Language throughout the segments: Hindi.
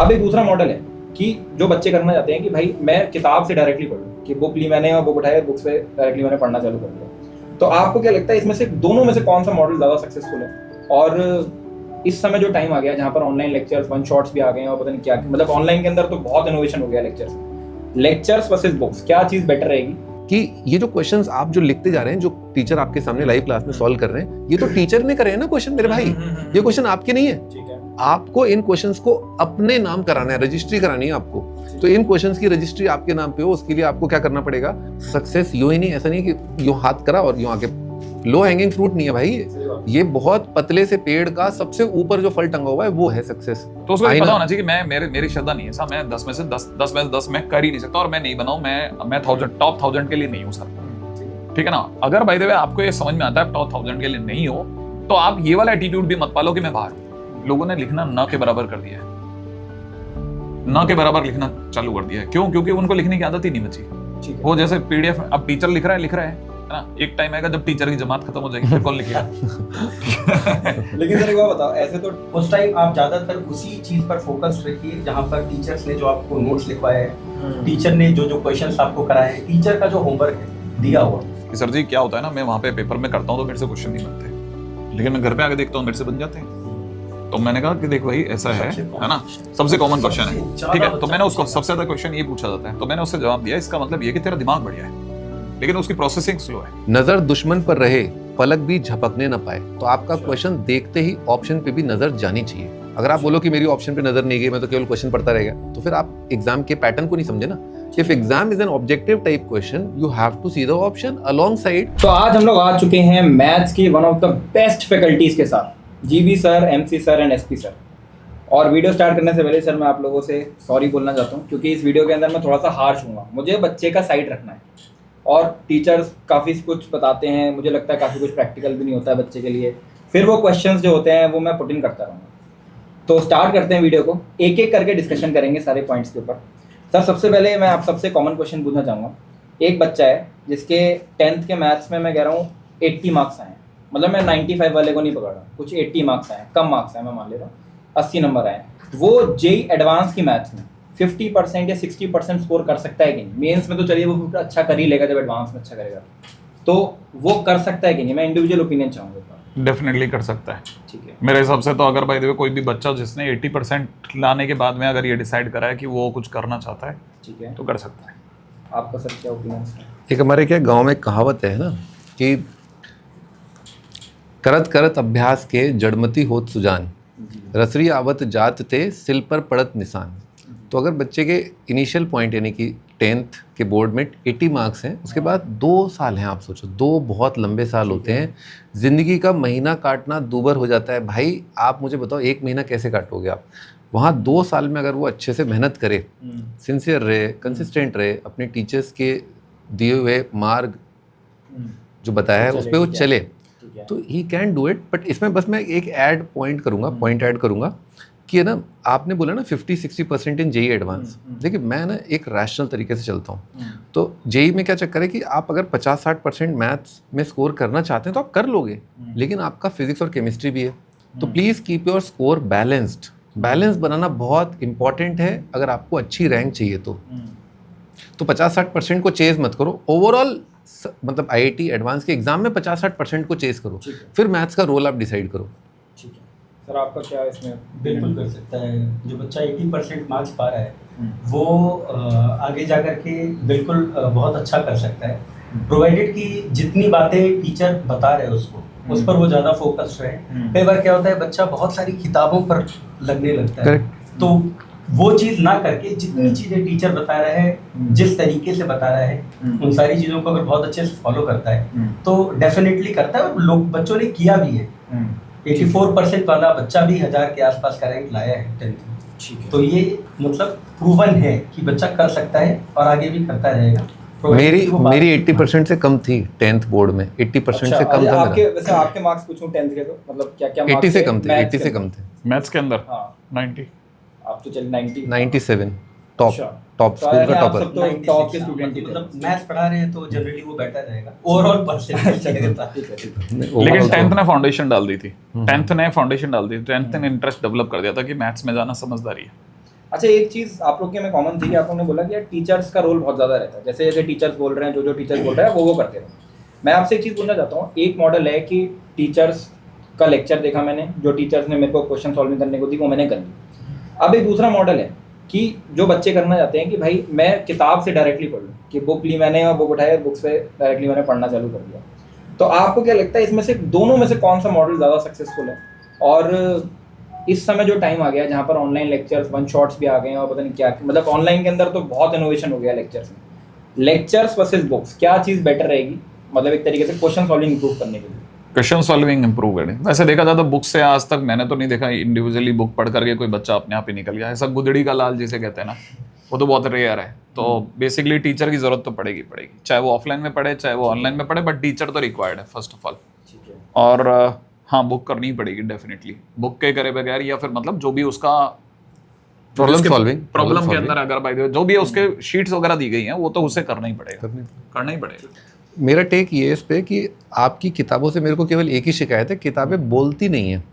अब एक दूसरा मॉडल है कि जो बच्चे करना चाहते हैं कि भाई मैं किताब से डायरेक्टली पढ़ूँ, कि बुक ली मैंने और बुक उठाया, बुक से डायरेक्टली मैंने पढ़ना चालू कर दिया। तो आपको क्या लगता है इसमें से दोनों में से कौन सा मॉडल ज़्यादा सक्सेसफुल है? और इस समय जो टाइम आ गया जहाँ पर ऑनलाइन लेक्चर्स, वन शॉट्स भी आ गए हैं और पता नहीं क्या, मतलब ऑनलाइन के अंदर तो बहुत इनोवेशन हो गया लेक्चर्स वर्सेस बुक्स, क्या चीज़ बेटर रहेगी? कि ये जो क्वेश्चंस आप जो लिखते जा रहे हैं, जो टीचर आपके सामने लाइव क्लास में सॉल्व कर रहे हैं, ये तो टीचर ने करे हैं ना क्वेश्चन मेरे भाई, ये क्वेश्चन आपके नहीं है। ठीक है, आपको इन क्वेश्चंस को अपने नाम कराना है, रजिस्ट्री करानी है आपको। तो इन क्वेश्चंस की रजिस्ट्री आपके नाम पे हो, उसके लिए आपको क्या करना पड़ेगा? सक्सेस यूं ही नहीं, ऐसा नहीं कि यूं हाथ करा और यूं आके, लो हैंगिंग फ्रूट नहीं है भाई ये बहुत पतले से पेड़ का सबसे ऊपर जो फल टंगा हुआ है वो है सक्सेस। तो उसको पता होना चाहिए कि मेरी श्रद्धा नहीं है सर, मैं 10 में से 10 मैं कर ही नहीं सकता, और मैं नहीं बनाऊं, मैं टॉप 1000 के लिए नहीं हूं सर, ठीक है ना। अगर बाय द वे आपको ये समझ में आता है टॉप 1000 के लिए नहीं हो, तो आप ये वाला एटीट्यूड भी मत पालो कि मैं बाहर हूं। लोगों ने लिखना न के बराबर कर दिया है, न के बराबर लिखना चालू कर दिया है। क्यों? क्योंकि उनको लिखने की आदत ही नहीं बची। वो जैसे पीडीएफ, अब टीचर लिख रहा है ना, एक टाइम आएगा जब टीचर की जमात खत्म हो जाएगी, फिर कौन लिखेगा? लेकिन सर एक बात बताओ, ऐसे तो उस टाइम आप ज्यादातर उसी चीज पर फोकस रखिए जहाँ पर टीचर्स ने जो आपको नोट्स लिखवाए हैं, टीचर ने जो क्वेश्चंस आपको कराए हैं, टीचर का जो होमवर्क है दिया हुआ। कि सर जी क्या होता है ना, मैं वहाँ पे पेपर में करता हूँ तो मेरे से क्वेश्चन नहीं बनते, लेकिन मैं घर पे आके देखता हूँ मेरे से बन जाते हैं। तो मैंने कहा कि देख भाई ऐसा है ना, सबसे कॉमन क्वेश्चन है, ठीक है। तो मैंने उसको सबसे ज्यादा क्वेश्चन ये पूछा जाता है, तो मैंने उससे जवाब दिया, इसका मतलब ये कि तेरा दिमाग बढ़िया है लेकिन उसकी प्रोसेसिंग स्लो है। नजर दुश्मन पर रहे, पलक भी झपकने न पाए। तो आपका क्वेश्चन देखते ही ऑप्शन पे भी नजर जानी चाहिए। अगर आप बोलो कि मेरी ऑप्शन पे नजर नहीं गई, मैं तो केवल क्वेश्चन पढ़ता रहेगा, तो फिर आप एग्जाम के पैटर्न को नहीं समझे ना। If exam is an objective type question, you have to see the option along side. तो आज हम लोग आ चुके हैं मैथ्स की one of the best faculties के साथ, GB sir, MC sir and SP sir. और वीडियो स्टार्ट करने से पहले सर मैं आप लोगों से सॉरी बोलना चाहता हूँ, क्योंकि इस वीडियो के अंदर मैं थोड़ा सा हार्श हूँगा। मुझे बच्चे का साइड रखना है, और टीचर्स काफ़ी कुछ बताते हैं, मुझे लगता है काफ़ी कुछ प्रैक्टिकल भी नहीं होता है बच्चे के लिए, फिर वो क्वेश्चंस जो होते हैं वो मैं पुट इन करता रहूँगा। तो स्टार्ट करते हैं वीडियो को, एक एक करके डिस्कशन करेंगे सारे पॉइंट्स के ऊपर। सर सबसे पहले मैं आप सबसे कॉमन क्वेश्चन पूछना चाहूँगा। एक बच्चा है जिसके 10th के मैथ्स में मैं कह रहा हूँ 80 मार्क्स आए हैं, मतलब मैं 95 वाले को नहीं पकड़ रहा, कुछ 80 मार्क्स आए, कम मार्क्स आए, मैं मान ले रहा हूँ 80 नंबर आए। वो जेई एडवांस की मैथ्स में 50% या 60% स्कोर कर सकता है कि नहीं? मेंस में तो चलिए वो अच्छा कर ही लेगा, जब एडवांस में अच्छा करेगा तो वो कर सकता है कि नहीं? मैं इंडिविजुअल ओपिनियन चाहूँगा। डेफिनेटली कर सकता है, ठीक है। मेरे हिसाब से तो अगर बाय द वे कोई भी बच्चा जिसने 80% लाने के बाद में अगर ये डिसाइड करा है कि वो कुछ करना चाहता है, ठीक है, तो कर सकता है। आपका सर क्या ओपिनियन है? एक हमारे क्या गांव में कहावत है ना कि करत करत अभ्यास के जड़मती होत सुजान, रसरी आवत जात थे सिल पर पड़त निशान। तो अगर बच्चे के इनिशियल पॉइंट यानी कि 10th के बोर्ड में 80 मार्क्स हैं, उसके बाद 2 साल हैं, आप सोचो 2 बहुत लंबे साल होते हैं। ज़िंदगी का महीना काटना दूभर हो जाता है भाई। आप मुझे बताओ 1 महीना कैसे काटोगे आप? वहाँ 2 साल में अगर वो अच्छे से मेहनत करे, सिंसियर रहे, कंसिस्टेंट रहे, अपने टीचर्स के दिए हुए मार्ग जो बताया है उस पर वो चले, तो he can do it. But इसमें बस मैं एक पॉइंट ऐड करूँगा कि है ना, आपने बोला ना 50-60% इन जेई एडवांस। देखिए मैं ना एक रैशनल तरीके से चलता हूँ। तो जेई में क्या चक्कर है कि आप अगर 50-60% मैथ्स में स्कोर करना चाहते हैं तो आप कर लोगे, लेकिन आपका फिजिक्स और केमिस्ट्री भी है। तो please keep your score balanced. Balance बनाना बहुत इंपॉर्टेंट है अगर आपको अच्छी रैंक चाहिए तो 50-60% को चेज मत करो। ओवरऑल मतलब आईआईटी एडवांस के एग्जाम में 50-60% को चेज करो, फिर मैथ्स का रोल आप डिसाइड करो। ठीक है सर, आपका क्या इसमें? बिल्कुल कर सकता है। जो बच्चा 80% मार्क्स पा रहा है वो आगे जा कर के बिल्कुल बहुत अच्छा कर सकता है, प्रोवाइडेड कि जितनी बातें टीचर बता रहे हैं उसको उस पर वो ज़्यादा फोकस रहे। कई बार क्या होता है बच्चा बहुत सारी किताबों पर लगने लगता है, तो वो चीज़ ना करके जितनी चीज़ें टीचर बता रहे हैं, जिस तरीके से बता रहे हैं, उन सारी चीज़ों को अगर बहुत अच्छे से फॉलो करता है तो डेफिनेटली करता है। और लोग बच्चों ने किया भी है। 84% वाला बच्चा भी 1000 के आसपास का रैंक लाया है 10th। तो ये मतलब प्रूवन है कि बच्चा कर सकता है और आगे भी करता रहेगा। मेरी 80% से कम थी 10th बोर्ड में, 80% से कम था आपके। वैसे आपके मार्क्स पूछूं 10th के, तो मतलब क्या 80 से कम थे, 80 से कम थे मैथ्स के अंदर। हाँ 90। आप तो चल 97 टॉप स्कूल का टॉपर। तो टॉप के स्टूडेंट ही थे, मतलब मैथ्स पढ़ा रहे हैं तो जनरली वो बेटर रहेगा ओवरऑल परसेंटेज देता है। लेकिन 10th ने फाउंडेशन डाल दी थी, 10th ने इंटरेस्ट डेवलप कर दिया था कि मैथ्स में जाना समझदारी है। अच्छा, एक चीज़ आप लोग के में कॉमन थी कि आप लोगों ने बोला कि यार टीचर्स का रोल बहुत ज़्यादा रहता है, जैसे जैसे टीचर्स बोल रहे हैं, जो टीचर्स बोल रहे हैं वो करते रहो। मैं आपसे एक चीज़ पूछना चाहता हूँ, एक मॉडल है कि टीचर्स का लेक्चर देखा मैंने, जो टीचर्स ने मेरे को क्वेश्चन सॉल्विंग करने को दी वो मैंने कर ली। अब एक दूसरा मॉडल है कि जो बच्चे करना चाहते हैं कि भाई मैं किताब से डायरेक्टली पढ़ लूँ, कि बुक ली मैंने और बुक उठाया, बुक से डायरेक्टली मैंने पढ़ना चालू कर दिया। तो आपको क्या लगता है इसमें से दोनों में से कौन सा मॉडल ज़्यादा सक्सेसफुल है? और इस समय जो टाइम आ गया जहाँ पर ऑनलाइन लेक्चर्स, वन शॉट्स भी आ गए हैं और पता नहीं क्या, मतलब ऑनलाइन के अंदर तो बहुत इनोवेशन हो गया लेक्चर्स में। लेक्चर्स वर्सेस बुक्स, क्या चीज़ बेटर रहेगी, मतलब एक तरीके से क्वेश्चन सॉल्विंग इंप्रूव करने के लिए? क्वेश्चन सॉल्विंग इंप्रूव करें। वैसे देखा जाए तो बुक से आज तक मैंने तो नहीं देखा इंडिविजुअली बुक पढ़ करके कोई बच्चा अपने आप ही निकल गया। ऐसा गुदड़ी का लाल जिसे कहते हैं ना, वो तो बहुत रेयर है। तो बेसिकली टीचर की जरूरत तो पड़ेगी, चाहे वो ऑफलाइन में पढ़े चाहे वो ऑनलाइन में पढ़े, बट टीचर तो रिक्वायर्ड है फर्स्ट ऑफ ऑल। और हाँ, बुक करनी ही पड़ेगी डेफिनेटली। बुक के करे बगैर या फिर मतलब जो भी उसका प्रॉब्लम के अंदर अगर भाई जो भी है उसके शीट्स वगैरह दी गई हैं वो तो उसे करना ही पड़ेगा। मेरा टेक ये इस पे कि आपकी किताबों से मेरे को केवल एक ही शिकायत है, किताबें बोलती नहीं है।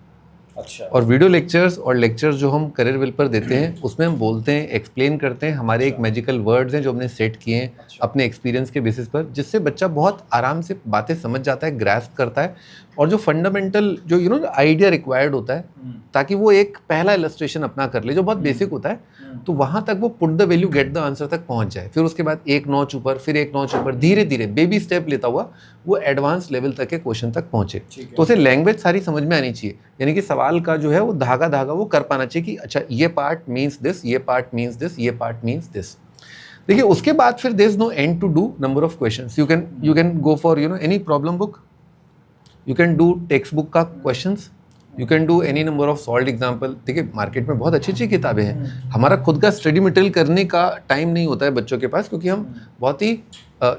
अच्छा। और वीडियो लेक्चर्स और लेक्चर्स जो हम करियर विल पर देते हैं उसमें हम बोलते हैं, एक्सप्लेन करते हैं, हमारे एक मैजिकल वर्ड्स हैं जो हमने सेट किए हैं अपने एक्सपीरियंस के बेसिस पर, जिससे बच्चा बहुत आराम से बातें समझ जाता है, ग्रैस्प करता है, और जो फंडामेंटल जो आइडिया रिक्वायर्ड होता है ताकि वो एक पहला इलस्ट्रेशन अपना कर ले जो बहुत बेसिक होता है, तो वहाँ तक वो put the value get the answer तक पहुँच जाए। फिर उसके बाद एक नॉच ऊपर, फिर एक नॉच ऊपर, धीरे धीरे बेबी स्टेप लेता हुआ वो एडवांस लेवल तक के क्वेश्चन तक पहुँचे। तो उसे लैंग्वेज सारी समझ में आनी चाहिए, यानी कि सवाल का जो है वो धागा वो कर पाना चाहिए कि अच्छा ये पार्ट मीन्स दिस, ये पार्ट मीन्स दिस, ये पार्ट मीन्स दिस। देखिए उसके बाद फिर there is no end to do number of questions. You can go for any problem book, you can do text book का questions, you can do any number of solved example. देखिए मार्केट में बहुत अच्छी अच्छी किताबें हैं, हमारा खुद का स्टडी मटेरियल करने का टाइम नहीं होता है बच्चों के पास, क्योंकि हम बहुत ही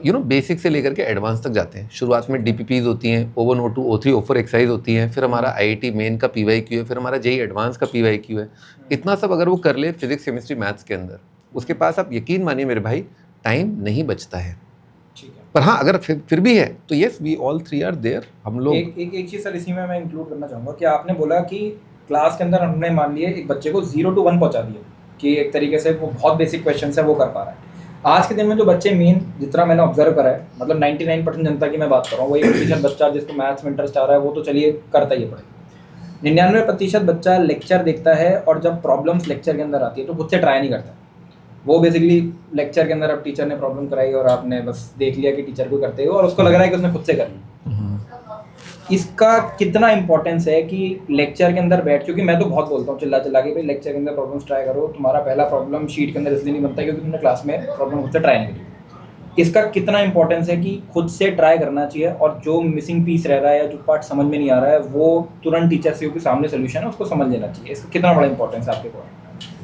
बेसिक से लेकर के एडवांस तक जाते हैं। शुरुआत में DPPs होती हैं, O1 O2 O3 O4 exercise होती हैं, फिर हमारा IIT मेन का PYQ है, फिर हमारा JEE एडवांस का PYQ है। इतना सब अगर वो कर ले फिजिक्स केमिस्ट्री मैथ्स के अंदर, उसके पास आप यकीन मानिए मेरे भाई टाइम नहीं बचता है। पर हाँ अगर फिर भी है तो yes we all three are there. हम लोग एक चीज़ सर इसी में मैं इंक्लूड करना चाहूँगा कि आपने बोला कि क्लास के अंदर हमने मान लिए एक बच्चे को 0 to 1 पहुँचा दिया, कि एक तरीके से वो बहुत बेसिक क्वेश्चन है वो कर पा रहा है। आज के दिन में जो बच्चे मेन, जितना मैंने ऑब्जर्व करा है, मतलब 99% जनता की मैं बात कर रहा हूँ, वही 1% बच्चा जिसको मैथ्स में इंटरेस्ट आ रहा है वो तो चलिए करता ही है पढ़ाई। 99% बच्चा लेक्चर देखता है और जब प्रॉब्लम्स लेक्चर के अंदर आती है तो खुद से ट्राई नहीं करता। वो बेसिकली लेक्चर के अंदर अब टीचर ने प्रॉब्लम कराई और आपने बस देख लिया कि टीचर को करते हुए और उसको लग रहा है कि उसने खुद से कर ली। इसका कितना इंपॉर्टेंस है कि लेक्चर के अंदर बैठ, क्योंकि मैं तो बहुत बोलता हूँ चिल्ला के भाई लेक्चर के अंदर प्रॉब्लम्स ट्राई करो, तुम्हारा पहला प्रॉब्लम शीट के अंदर इसलिए नहीं बनता क्योंकि तुमने क्लास में प्रॉब्लम खुद से ट्राई नहीं करी। इसका कितना इंपॉर्टेंस है कि खुद से ट्राई करना चाहिए और जो मिसिंग पीस रह रहा है या जो पार्ट समझ में नहीं आ रहा है वो तुरंत टीचर से के सामने सोल्यूशन है उसको समझ लेना चाहिए। इसका कितना बड़ा इंपॉर्टेंस है आपके पास?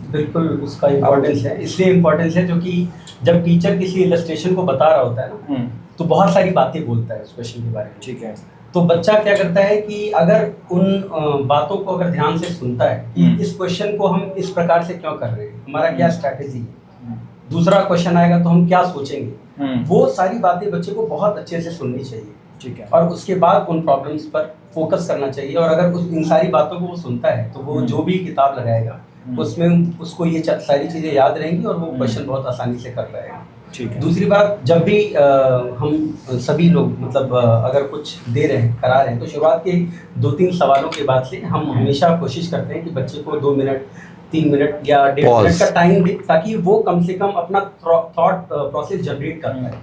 बिल्कुल उसका इम्पोर्टेंस है, इसलिए इम्पोर्टेंस है क्योंकि जब टीचर किसी इलस्ट्रेशन को बता रहा होता है ना तो बहुत सारी बातें बोलता है उस क्वेश्चन के बारे में। ठीक है। तो बच्चा क्या करता है कि अगर उन बातों को अगर ध्यान से सुनता है कि इस क्वेश्चन को हम इस प्रकार से क्यों कर रहे हैं, हमारा क्या स्ट्रैटेजी है, दूसरा क्वेश्चन आएगा तो हम क्या सोचेंगे, वो सारी बातें बच्चे को बहुत अच्छे से सुननी चाहिए। ठीक है। और उसके बाद उन प्रॉब्लम्स पर फोकस करना चाहिए और अगर इन सारी बातों को वो सुनता है तो वो जो भी किताब लगाएगा उसमें उसको ये सारी चीज़ें याद रहेंगी और वो क्वेश्चन बहुत आसानी से कर पाएगा। ठीक है। दूसरी बात, जब भी हम सभी लोग मतलब अगर कुछ दे रहे हैं करा रहे हैं तो शुरुआत के 2-3 सवालों के बाद से हम हमेशा कोशिश करते हैं कि बच्चे को 2 मिनट 3 मिनट या 1.5 मिनट का टाइम दे ताकि वो कम से कम अपना थॉट प्रोसेस जनरेट कर पाए।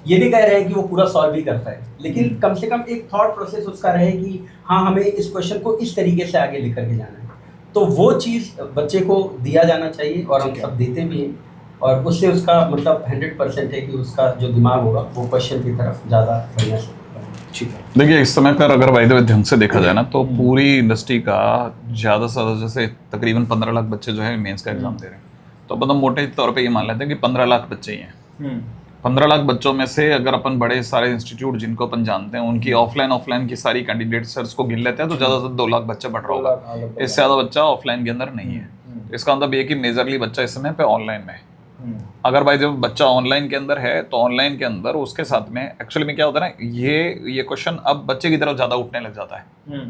ये भी कह रहे हैं कि वो पूरा सॉल्व भी करता है, लेकिन कम से कम एक थॉट प्रोसेस उसका रहे कि हाँ हमें इस क्वेश्चन को इस तरीके से आगे लेकर के जाना है। तो वो चीज़ बच्चे को दिया जाना चाहिए और हम सब देते भी हैं और उससे उसका मतलब 100% है कि उसका जो दिमाग होगा वो क्वेश्चन की तरफ ज़्यादा बढ़िया से। ठीक है। देखिए इस समय पर अगर वायदे ढंग से देखा जाए ना तो पूरी इंडस्ट्री का ज़्यादा से ज़्यादा जैसे तकरीबन 15 लाख बच्चे जो है मेंस का एग्जाम दे रहे हैं, तो अपन मोटे तौर पे ये मान लेते हैं कि 15 लाख बच्चे ही हैं। 15 लाख बच्चों में से अगर अपन बड़े सारे इंस्टीट्यूट जिनको अपन जानते हैं उनकी ऑफलाइन की सारी कैंडिडेट सर्च को गिन लेते हैं तो ज़्यादा से 2 लाख बच्चा बढ़ रहा होगा, इससे ज़्यादा बच्चा ऑफलाइन के अंदर नहीं है। इसका मतलब ये कि मेजरली बच्चा इस समय पे ऑनलाइन में है। अगर भाई जब बच्चा ऑनलाइन के अंदर है तो ऑनलाइन के अंदर उसके साथ में एक्चुअली में क्या होता है ना, ये क्वेश्चन अब बच्चे की तरफ ज़्यादा उठने लग जाता है।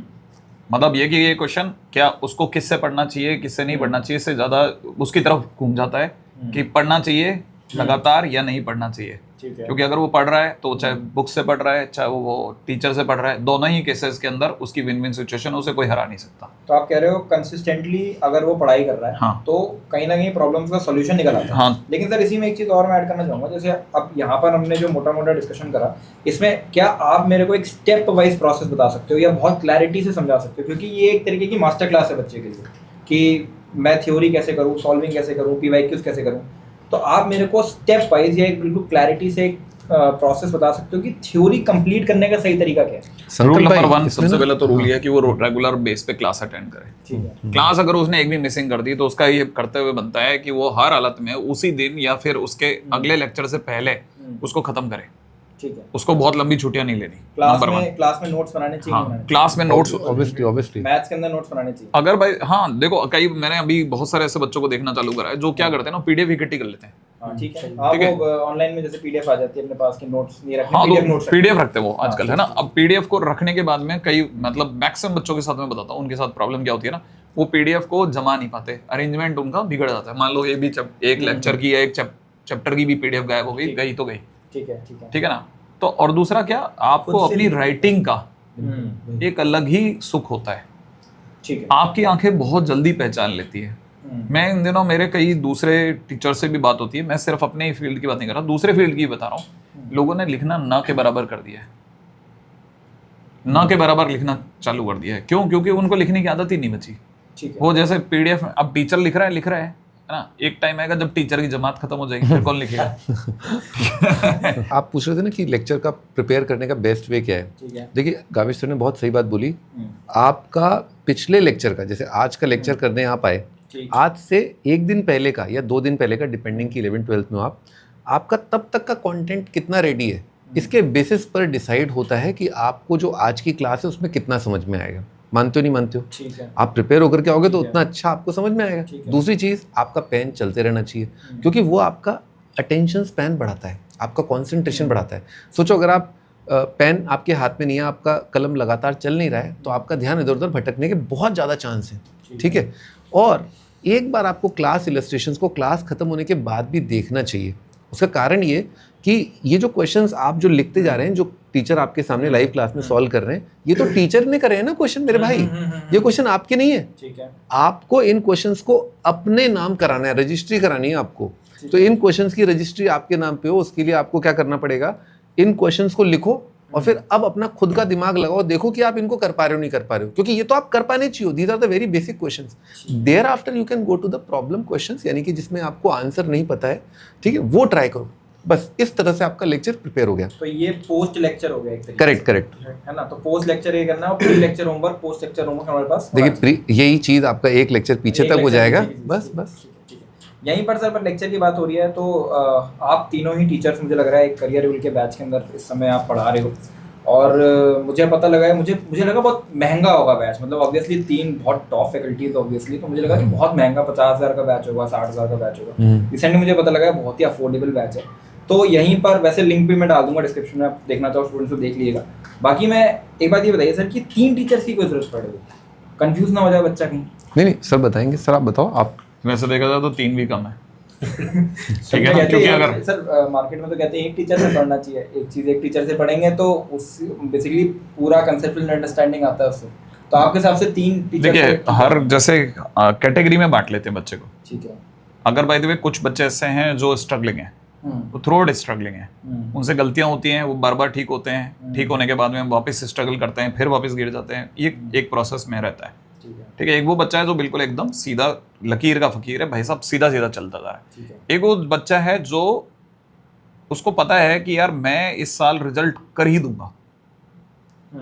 मतलब ये कि ये क्वेश्चन क्या उसको किससे पढ़ना चाहिए किससे नहीं पढ़ना चाहिए इससे ज्यादा उसकी तरफ घूम जाता है कि पढ़ना चाहिए लगातार या नहीं पढ़ना चाहिए। ठीक है। क्योंकि अगर वो पढ़ रहा है तो चाहे बुक से पढ़ रहा है चाहे वो टीचर से पढ़ रहा है, दोनों ही केसेस के अंदर उसकी विन विन सिचुएशन, उसे कोई हरा नहीं सकता। तो आप कह रहे हो कंसिस्टेंटली अगर वो पढ़ाई कर रहा है हाँ। तो कहीं ना कहीं प्रॉब्लम्स का सॉल्यूशन निकल आता है। हाँ। लेकिन सर इसी में एक चीज़ और मैं ऐड करना चाहूँगा, जैसे अब यहाँ पर हमने जो मोटा मोटा डिस्कशन करा, इसमें क्या आप मेरे को एक स्टेप वाइज प्रोसेस बता सकते हो या बहुत क्लैरिटी से समझा सकते हो, क्योंकि ये एक तरीके की मास्टर क्लास है बच्चे के लिए कि मैं थ्योरी कैसे करूँ, सॉल्विंग कैसे करूँ, PYQs कैसे करूँ। तो आप मेरे को स्टेप वाइज या एक बिल्कुल क्लैरिटी से एक प्रोसेस बता सकते हो कि थ्योरी कंप्लीट करने का सही तरीका क्या है। रूल नंबर 1 सबसे पहले तो रूल ये है कि वो रेगुलर बेस पे क्लास अटेंड करे। ठीक है। क्लास अगर उसने एक भी मिसिंग कर दी तो उसका ये करते हुए बनता है कि वो हर हालत में उसी दिन या फिर उसके अगले लेक्चर से पहले उसको खत्म करे। ठीक है। उसको बहुत लंबी छुट्टियां नहीं लेनी। क्लास में नोट्स बनाने चाहिए। हाँ, क्लास में नोट्स ऑब्वियसली मैथ्स के अंदर नोट्स बनाने चाहिए। अगर भाई हाँ देखो कई मैंने अभी बहुत सारे ऐसे बच्चों को देखना चालू करा है जो क्या करते हैं ना पीडीएफ इकट्ठी कर लेते हैं। हाँ ठीक है। आप वो ऑनलाइन में जैसे पीडीएफ आ जाती है अपने पास की नोट्स नहीं रखने, हाँ पीडीएफ तो नोट्स पीडीएफ रखते हैं वो आजकल है ना। अब पीडीएफ को रखने के बाद में कई मतलब मैक्सिमम बच्चों के साथ मैं बताता हूँ उनके साथ प्रॉब्लम क्या होती है ना, वो पीडीएफ को जमा नहीं पाते, अरेंजमेंट उनका बिगड़ जाता है। मान लो ये भी एक लेक्चर की या एक चैप्टर की भी पीडीएफ गायब हो गई, गई तो गई। ठीक है। ठीक है। ठीक है ना। तो और दूसरा क्या, आपको अपनी राइटिंग का एक अलग ही सुख होता है। ठीक है। आपकी आंखें बहुत जल्दी पहचान लेती है। मैं इन दिनों मेरे कई दूसरे टीचर से भी बात होती है, मैं सिर्फ अपने ही फील्ड की बात नहीं कर रहा, दूसरे फील्ड की बता रहा हूँ। लोगों ने लिखना ना के बराबर कर दिया है, ना के बराबर लिखना चालू कर दिया है। क्यों? क्योंकि उनको लिखने की आदत ही नहीं बची। ठीक है। वो जैसे पीडीएफ अब टीचर लिख रहा है ना, एक टाइम आएगा जब टीचर की जमात खत्म हो जाएगी फिर कौन लिखेगा। आप पूछ रहे थे ना कि लेक्चर का प्रिपेयर करने का बेस्ट वे क्या है। ठीक है। देखिए गाविश सर ने बहुत सही बात बोली। आपका पिछले लेक्चर का, जैसे आज का लेक्चर करने आप आए, आज से एक दिन पहले का या 2 दिन पहले का, डिपेंडिंग की 11th-12th में आपका तब तक का कंटेंट कितना रेडी है, इसके बेसिस पर डिसाइड होता है कि आपको जो आज की क्लास है उसमें कितना समझ में आएगा। मानते हो नहीं मानते हो? ठीक है। आप प्रिपेयर होकर के आओगे तो उतना अच्छा आपको समझ में आएगा। दूसरी चीज़, आपका पेन चलते रहना चाहिए, क्योंकि वो आपका अटेंशन स्पैन बढ़ाता है, आपका कॉन्सेंट्रेशन बढ़ाता है। सोचो अगर आप पेन आपके हाथ में नहीं है, आपका कलम लगातार चल नहीं रहा है, तो आपका ध्यान इधर उधर भटकने के बहुत ज़्यादा चांस है। ठीक है। और एक बार आपको क्लास इलस्ट्रेशंस को क्लास खत्म होने के बाद भी देखना चाहिए। उसका कारण ये कि ये जो क्वेश्चंस आप जो लिखते जा रहे हैं, जो टीचर आपके सामने लाइव क्लास में सॉल्व कर रहे हैं, ये तो टीचर ने करे हैं ना क्वेश्चन मेरे भाई, ये क्वेश्चन आपके नहीं है। ठीक है। आपको इन क्वेश्चंस को अपने नाम कराना है, रजिस्ट्री करानी है आपको। तो इन क्वेश्चंस की रजिस्ट्री आपके नाम पे हो, उसके लिए आपको क्या करना पड़ेगा, इन क्वेश्चंस को लिखो और फिर अब अपना खुद का दिमाग लगाओ, देखो कि आप इनको कर पा रहे हो नहीं कर पा रहे हो, क्योंकि ये तो आप कर पाने चाहिए। These are the very basic questions. Thereafter you can go to the problem questions, यानी कि जिसमें आपको आंसर नहीं पता है, ठीक है, वो ट्राई करो। बस इस तरह से आपका लेक्चर प्रिपेयर हो गया। तो ये पोस्ट लेक्चर हो गया एक तरीके करेक्ट है ना। तो पोस्ट लेक्चर ये करना है और pre lecture homework, post lecture homework हमारे पास। देखिए यही चीज आपका एक लेक्चर पीछे तक हो जाएगा। बस यहीं पर सर पर लेक्चर की बात हो रही है तो आप तीनों ही टीचर्स, मुझे लग रहा है एक करियर विल के बैच के अंदर इस समय आप पढ़ा रहे हो, और मुझे पता लगा है, मुझे लगा बहुत महंगा होगा बैच। मतलब ऑब्वियसली 3 बहुत टॉप फैकल्टी तो ऑब्वियसली, तो मुझे लगा कि बहुत महंगा 50,000 का बैच होगा, 60,000 का बैच होगा। रिसेंटली मुझे पता लगा है बहुत ही अफोर्डेबल बैच है। तो यहीं पर वैसे लिंक भी मैं डाल दूंगा डिस्क्रिप्शन में, आप देखना चाहो स्टूडेंट्स को देख लीजिएगा। बाकी मैं एक बात ये बताइए सर कि 3 टीचर्स की कोई जरूरत पड़ेगी, कंफ्यूज ना हो जाए बच्चा कहीं? नहीं सर बताएंगे। सर आप बताओ। आप वैसे देखा जाए तो 3 भी कम है। ठीक है, कहते क्योंकि हैं अगर सर मार्केट में तो कहते हैं एक टीचर से पढ़ना चाहिए, एक टीचर से पढ़ेंगे तो उस बेसिकली पूरा कंसेप्चुअल अंडरस्टैंडिंग आता है उससे। तो आपके हिसाब से 3 टीचर, देखिए हर जैसे कैटेगरी में बांट लेते हैं बच्चे को। ठीक है। अगर बाय द वे कुछ बच्चे ऐसे हैं जो स्ट्रगलिंग है, वो थ्रू स्ट्रगलिंग है, उनसे गलतियां होती हैं, वो बार बार ठीक होते हैं, ठीक होने के बाद में वापस स्ट्रगल करते हैं, फिर वापस गिर जाते हैं, ये एक प्रोसेस में रहता है। ठीक है। एक वो बच्चा है जो बिल्कुल एकदम सीधा लकीर का फकीर है, भाई साहब सीधा सीधा चलता जा रहा है। एक वो बच्चा है जो उसको पता है कि यार मैं इस साल रिजल्ट कर ही दूंगा।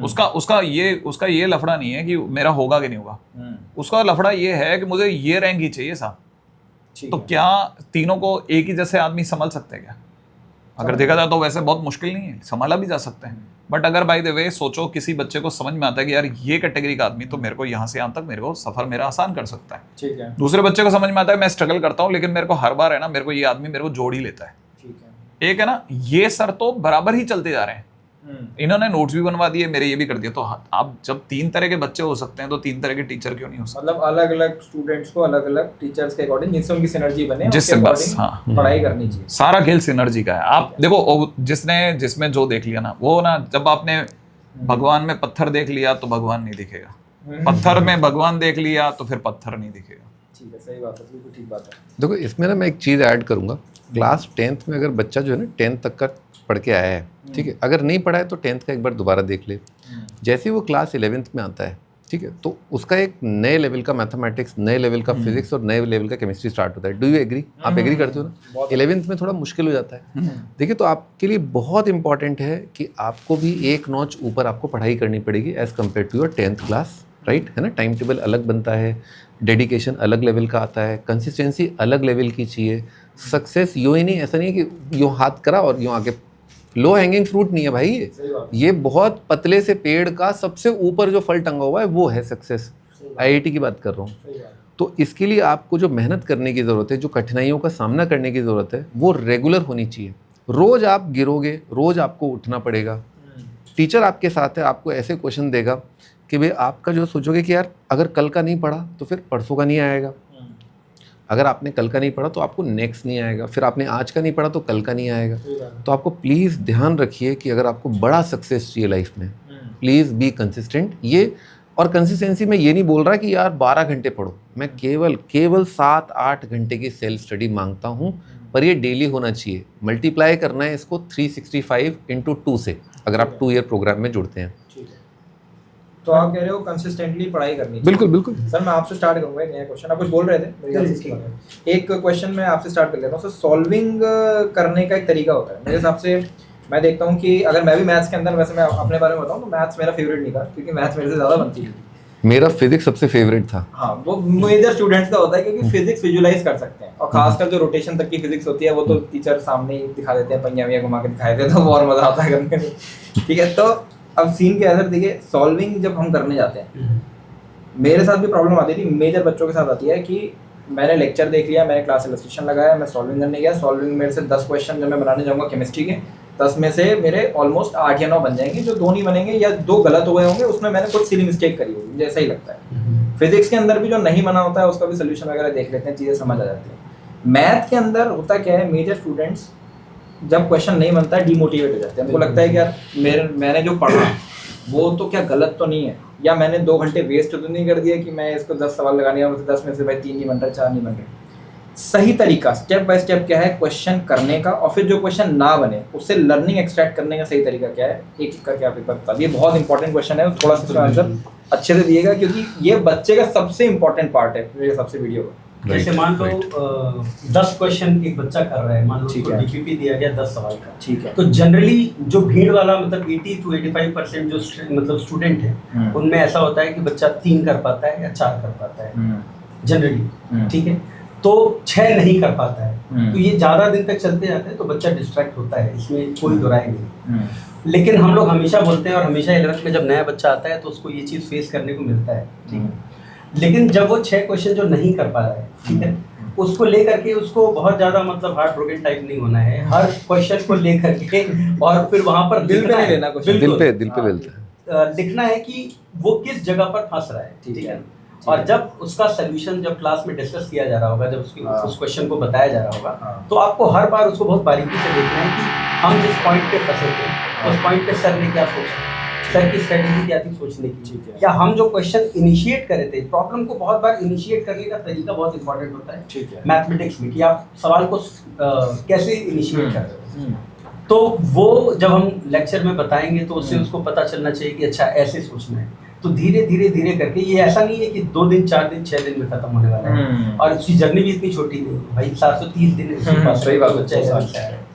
उसका ये लफड़ा नहीं है कि मेरा होगा कि नहीं होगा, उसका लफड़ा ये है कि मुझे ये रैंक ही चाहिए साहब। तो क्या तीनों को एक ही जैसे आदमी संभाल सकते हैं क्या? अगर देखा जाए तो वैसे बहुत मुश्किल नहीं है, संभाला भी जा सकते हैं। बट अगर बाय द वे सोचो किसी बच्चे को समझ में आता है कि यार ये कैटेगरी का आदमी तो मेरे को यहाँ से यहाँ तक मेरे को सफर मेरा आसान कर सकता है। ठीक है। दूसरे बच्चे को समझ में आता है मैं स्ट्रगल करता हूँ लेकिन मेरे को हर बार है ना, मेरे को ये आदमी मेरे को जोड़ ही लेता है। ठीक है। एक है ना, ये सर तो बराबर ही चलते जा रहे हैं, इन्होंने नोट्स भी बनवा दिए, मेरे ये भी कर दिया। तो आप जब 3 तरह के बच्चे हो सकते हैं तो 3 तरह के टीचर क्यों नहीं हो सकते? मतलब अलग अलग स्टूडेंट्स को अलग अलग टीचर्स के अकॉर्डिंग जिससे उनकी सिनर्जी बने, जिससे उसके बस, according हाँ। पढ़ाई करनी चाहिए। सारा खेल सिनर्जी का है। आप देखो, जिसमें जो देख लिया ना, वो ना, जब आपने भगवान में पत्थर देख लिया तो भगवान नहीं दिखेगा, पत्थर में भगवान देख लिया तो फिर पत्थर नहीं दिखेगा। ठीक है, सही बात है, बिल्कुल ठीक बात है। देखो इसमें ना मैं एक चीज़ ऐड करूँगा। क्लास 10th में अगर बच्चा जो है ना 10th तक का पढ़ के आया है, ठीक है, अगर नहीं पढ़ा है तो 10th का एक बार दोबारा देख ले। जैसे ही वो क्लास 11th में आता है, ठीक है, तो उसका एक नए लेवल का मैथमेटिक्स, नए लेवल का फिजिक्स और नए लेवल का केमिस्ट्री स्टार्ट होता है। Do you agree? आप एग्री करते हो ना? 11th में थोड़ा मुश्किल हो जाता है। देखिए, तो आपके लिए बहुत इंपॉर्टेंट है कि आपको भी एक नॉच ऊपर आपको पढ़ाई करनी पड़ेगी as compare to your 10th class, right? है ना? टाइम टेबल अलग बनता है, डेडिकेशन अलग लेवल का आता है, कंसिस्टेंसी अलग लेवल की चाहिए। सक्सेस यूँ ही नहीं, ऐसा नहीं है कि यूँ हाथ करा और यूँ आगे, लो हैंगिंग फ्रूट नहीं है भाई ये बहुत पतले से पेड़ का सबसे ऊपर जो फल टंगा हुआ है वो है सक्सेस। आईआईटी की बात कर रहा हूँ। तो इसके लिए आपको जो मेहनत करने की ज़रूरत है, जो कठिनाइयों का सामना करने की ज़रूरत है, वो रेगुलर होनी चाहिए। रोज़ आप गिरोगे, रोज़ आपको उठना पड़ेगा। टीचर आपके साथ है, आपको ऐसे क्वेश्चन देगा कि भाई आपका जो सोचोगे कि यार अगर कल का नहीं पढ़ा तो फिर परसों का नहीं आएगा, अगर आपने कल का नहीं पढ़ा तो आपको नेक्स्ट नहीं आएगा, फिर आपने आज का नहीं पढ़ा तो कल का नहीं आएगा। तो आपको प्लीज़ ध्यान रखिए कि अगर आपको बड़ा सक्सेस चाहिए लाइफ में, प्लीज़ बी कंसिस्टेंट। ये और कंसिस्टेंसी में ये नहीं बोल रहा कि यार 12 घंटे पढ़ो, मैं केवल 7-8 घंटे की सेल्फ स्टडी मांगता हूँ, पर ये डेली होना चाहिए। मल्टीप्लाई करना है इसको 365 × 2 से, अगर आप 2 ईयर प्रोग्राम में जुड़ते हैं। तो आप कह रहे हो कंसिस्टेंटली पढ़ाई करनी चाहिए। बिल्कुल बिल्कुल सर, मैं आपसे स्टार्ट करूंगा एक नया क्वेश्चन। आप कुछ बोल रहे थे, एक क्वेश्चन मैं आपसे स्टार्ट कर लेता हूँ। सर, सॉल्विंग करने का एक तरीका होता है मेरे हिसाब से। मैं देखता हूँ कि अगर मैं भी मैथ्स के अंदर, वैसे मैं अपने बारे में बताऊँ तो मैथ्स मेरा फेवरेट नहीं था, क्योंकि मैथ्स मेरे से ज़्यादा बनती थी। मेरा फिजिक्स सबसे फेवरेट था। हाँ, वो मेजर स्टूडेंट्स का होता है, क्योंकि फिजिक्स विजुलाइज कर सकते हैं, और खासकर जो रोटेशन तक की फिजिक्स होती है वो तो टीचर सामने ही दिखा देते हैं, पहिया घुमा के दिखाए देते हैं, तो और मजा आता है करने में। ठीक है, तो अब सीन क्या है सर, देखिए, सॉल्विंग जब हम करने जाते हैं, मेरे साथ भी प्रॉब्लम आती थी, मेजर बच्चों के साथ आती है कि मैंने लेक्चर देख लिया, मैंने क्लास इलस्ट्रेशन लगाया, मैं सॉल्विंग करने गया। सॉल्विंग मेरे से 10 क्वेश्चन जब मैं बनाने जाऊँगा केमिस्ट्री के, 10 में से मेरे ऑलमोस्ट 8 या 9 बन जाएंगे, जो 2 नहीं बनेंगे या 2 गलत हुए होंगे, उसमें मैंने कुछ सिली मिस्टेक करी होगी, मुझे ऐसा ही लगता है। फिजिक्स के अंदर भी जो नहीं बना होता है उसका भी सोल्यूशन वगैरह देख लेते हैं, चीज़ें समझ आ जाती है। मैथ के अंदर होता क्या है, मेजर स्टूडेंट्स जब क्वेश्चन नहीं बनता है डिमोटिवेट हो जाते हैं। उनको लगता है कि यार मैंने जो पढ़ा वो तो क्या गलत तो नहीं है, या मैंने 2 घंटे वेस्ट तो नहीं कर दिया कि मैं इसको 10 सवाल लगाने और 10 में से भाई 3 नहीं बन रहे, 4 नहीं बन रहे। सही तरीका स्टेप बाय स्टेप क्या है क्वेश्चन करने का, और फिर जो क्वेश्चन ना बने उससे लर्निंग एक्सट्रैक्ट करने का सही तरीका क्या है, एक एक करके आप एक बार बता दिए। बहुत इंपॉर्टेंट क्वेश्चन है, थोड़ा सा आंसर अच्छे से दिएगा, क्योंकि ये बच्चे का सबसे इंपॉर्टेंट पार्ट है मेरे हिसाब से वीडियो का। जैसे मान लो 10 क्वेश्चन एक बच्चा कर रहा है, मान लो ठीक उसको है। डीपीपी दिया गया 10 सवाल का, ठीक है। तो जनरली जो भीड़ वाला मतलब 80 to 85% जो मतलब स्टूडेंट है, उनमें ऐसा होता है कि बच्चा 3 कर पाता है या 4 कर पाता है जनरली, ठीक है, तो 6 नहीं कर पाता है। तो ये ज़्यादा दिन तक चलते जाते हैं तो बच्चा डिस्ट्रैक्ट होता है, इसमें कोई दो राय नहीं। लेकिन हम लोग हमेशा बोलते हैं, और हमेशा 11th में जब नया बच्चा आता है तो उसको ये चीज़ फेस करने को मिलता है, ठीक है। लेकिन जब वो 6 क्वेश्चन जो नहीं कर पा रहा है, ठीक है, उसको लेकर के उसको बहुत ज़्यादा मतलब हार्ट ब्रोकन टाइप नहीं होना है, हर क्वेश्चन को लेकर के और फिर वहाँ पर दिल पे नहीं लेना क्वेश्चन, दिल पे मिलता है। लिखना है कि वो किस जगह पर फंस रहा है, ठीक है। और जब उसका सोल्यूशन जब क्लास में डिस्कस किया जा रहा होगा, जब उस क्वेश्चन को बताया जा रहा होगा, तो आपको हर बार उसको बहुत बारीकी से देखना है कि हम जिस पॉइंट पे फंसे थे उस पॉइंट पे सर ने क्या सोचा, सर की स्ट्रेटेजी क्या थी सोचने की, या हम जो क्वेश्चन इनिशिएट करे थे। प्रॉब्लम को बहुत बार इनिशिएट करने का तरीका बहुत इंपॉर्टेंट होता है, ठीक है, मैथमेटिक्स में, कि आप सवाल को कैसे इनिशिएट कर रहे हो। तो वो जब हम लेक्चर में बताएंगे तो उससे उसको पता चलना चाहिए कि अच्छा ऐसे सोचना है। तो धीरे धीरे करके, ये ऐसा नहीं है कि 2 दिन 4 दिन 6 दिन में खत्म होने वाला है, और उसकी जर्नी भी इतनी छोटी नहीं है भाई, 730 दिन है उसके पास, सही बात है,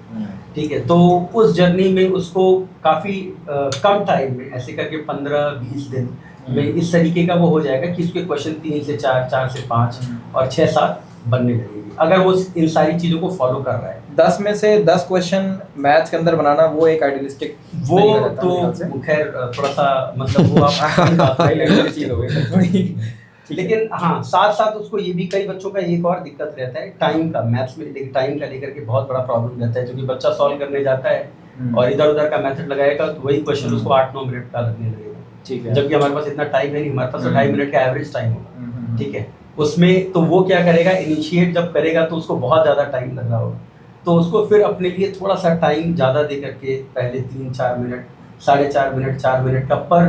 ठीक है। तो उस जर्नी में उसको काफ़ी कम टाइम में, ऐसे करके 15-20 दिन में इस तरीके का वो हो जाएगा कि उसके क्वेश्चन 3 से 4, 4 से 5 और 6-7 बनने लगेगी, अगर वो इन सारी चीज़ों को फॉलो कर रहा है। 10 में से 10 क्वेश्चन मैथ्स के अंदर बनाना वो एक आइडियलिस्टिक, वो तो खैर थोड़ा सा मतलब वो आप चीज़ हो गई। लेकिन हाँ, साथ साथ उसको ये भी, कई बच्चों का एक और दिक्कत रहता है टाइम का, मैथ्स में टाइम का लेकर के बहुत बड़ा प्रॉब्लम रहता है, क्योंकि बच्चा सॉल्व करने जाता है और इधर उधर का मेथड लगाएगा तो वही क्वेश्चन उसको 8-9 मिनट का लगने लगेगा। ठीक है। जबकि हमारे पास इतना टाइम है नहीं, हमारे पास तो 2.5 मिनट का एवरेज टाइम होगा। ठीक है, उसमें तो वो क्या करेगा, इनिशिएट जब करेगा तो उसको बहुत ज़्यादा टाइम लग रहा होगा, तो उसको फिर अपने लिए थोड़ा सा टाइम ज़्यादा दे करके पहले 3-4 मिनट, 4.5 मिनट, 4 मिनट का पर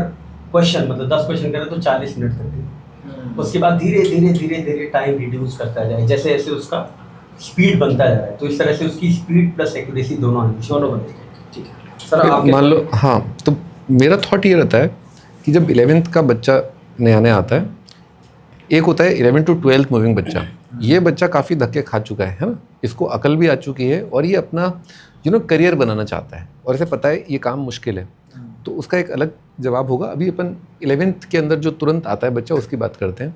क्वेश्चन, मतलब 10 क्वेश्चन करे तो 40 मिनट तक दे। उसके बाद धीरे धीरे टाइम रिड्यूस करता जाए, जैसे जैसे उसका स्पीड बनता जा रहा है, तो इस तरह से उसकी स्पीड प्लस एक्यूरेसी दोनों बनेगी। ठीक है सर, आपके मान लो, हाँ, तो मेरा थॉट ये रहता है कि जब 11th का बच्चा नया नया आता है, एक होता है 11 to 12 मूविंग बच्चा। ये बच्चा काफ़ी धक्के खा चुका है ना, इसको अकल भी आ चुकी है और ये अपना करियर बनाना चाहता है और इसे पता है ये काम मुश्किल है, तो उसका एक अलग जवाब होगा। अभी अपन 11th के अंदर जो तुरंत आता है बच्चा, उसकी बात करते हैं।